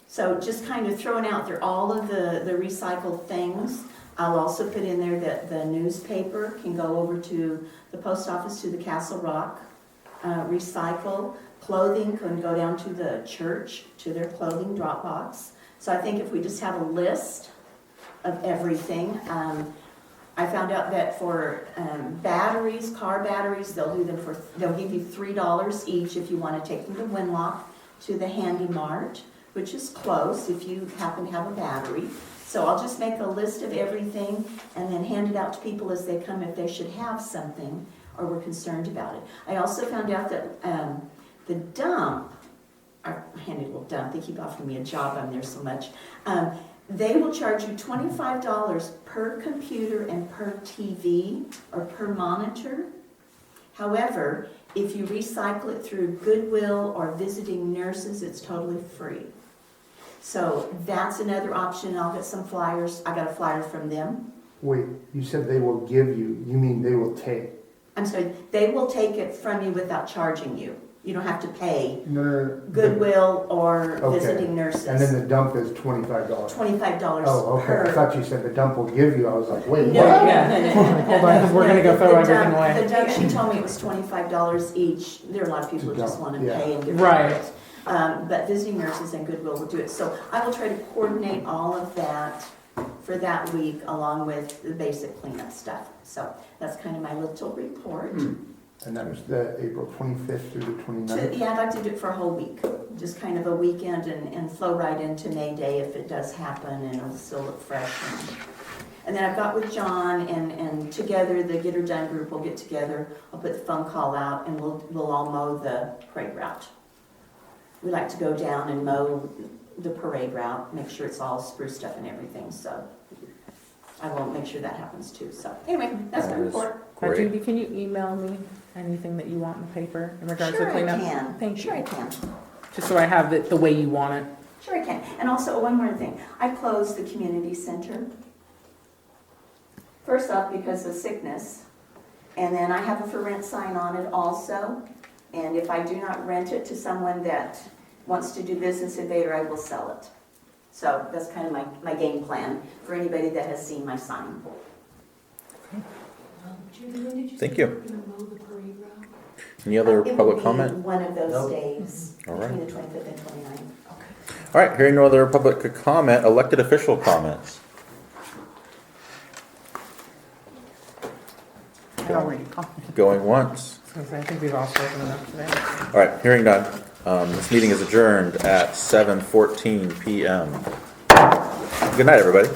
Speaker 6: So just kind of throwing out there all of the recycled things. I'll also put in there that the newspaper can go over to the post office, to the Castle Rock, recycle. Clothing can go down to the church, to their clothing drop box. So I think if we just have a list of everything, I found out that for batteries, car batteries, they'll give you $3 each if you want to take them to Winlock, to the Handy Mart, which is close if you happen to have a battery. So I'll just make a list of everything and then hand it out to people as they come if they should have something or were concerned about it. I also found out that the dump, our handy little dump, they keep offering me a job, I'm there so much. They will charge you $25 per computer and per TV or per monitor. However, if you recycle it through Goodwill or visiting nurses, it's totally free. So that's another option. I'll get some flyers. I got a flyer from them.
Speaker 7: Wait, you said they will give you, you mean they will take?
Speaker 6: I'm sorry, they will take it from you without charging you. You don't have to pay
Speaker 7: No.
Speaker 6: Goodwill or
Speaker 7: Okay.
Speaker 6: visiting nurses.
Speaker 7: And then the dump is $25.
Speaker 6: $25
Speaker 7: Oh, okay. I
Speaker 6: per.
Speaker 7: thought you said the dump will give you. I was like, wait,
Speaker 6: No,
Speaker 7: what?
Speaker 3: Yeah.
Speaker 6: no, no, no.
Speaker 3: Hold on, 'cause we're gonna go throw
Speaker 6: The
Speaker 3: everything
Speaker 6: dump-
Speaker 3: away.
Speaker 6: The dump, she told me it was $25 each. There are a lot of people who just want to
Speaker 7: Yeah.
Speaker 6: pay and give
Speaker 3: Right.
Speaker 6: it. But visiting nurses and Goodwill will do it. So I will try to coordinate all of that for that week along with the basic cleanup stuff. So that's kind of my little report.
Speaker 7: And that was the April 25th through the 29th?
Speaker 6: Yeah, I'd like to do it for a whole week, just kind of a weekend and flow right into May Day if it does happen, and it'll still look fresh. And then I've got with John, and together, the Get Her Done group will get together. I'll put the phone call out, and we'll all mow the parade route. We like to go down and mow the parade route, make sure it's all spruced up and everything, so I will make sure that happens too. So anyway, that's my
Speaker 1: That is
Speaker 6: report.
Speaker 1: great.
Speaker 3: Judy, can you email me anything that you want in the paper in regards
Speaker 6: Sure
Speaker 3: to
Speaker 6: I
Speaker 3: cleanup?
Speaker 6: can.
Speaker 3: Thank
Speaker 6: Sure I
Speaker 3: you.
Speaker 6: can.
Speaker 3: Just so I have it the way you want it.
Speaker 6: Sure I can. And also, one more thing. I closed the community center. First off, because of sickness. And then I have a for rent sign on it also. And if I do not rent it to someone that wants to do business in Vader, I will sell it. So that's kind of my game plan for anybody that has seen my sign.
Speaker 11: Judy, when did you
Speaker 1: Thank
Speaker 11: say
Speaker 1: you.
Speaker 11: were gonna mow the parade route?
Speaker 1: Any other
Speaker 6: It will
Speaker 1: public
Speaker 6: be
Speaker 1: comment?
Speaker 6: one of those
Speaker 8: Nope.
Speaker 6: days,
Speaker 1: All right.
Speaker 6: between the 25th and 29th.
Speaker 1: All right, hearing no other public comment, elected official comments.
Speaker 5: I already commented.
Speaker 1: Going once.
Speaker 3: I think we've all spoken enough today.
Speaker 1: All right, hearing none. This meeting is adjourned at 7:14 p.m. Good night, everybody.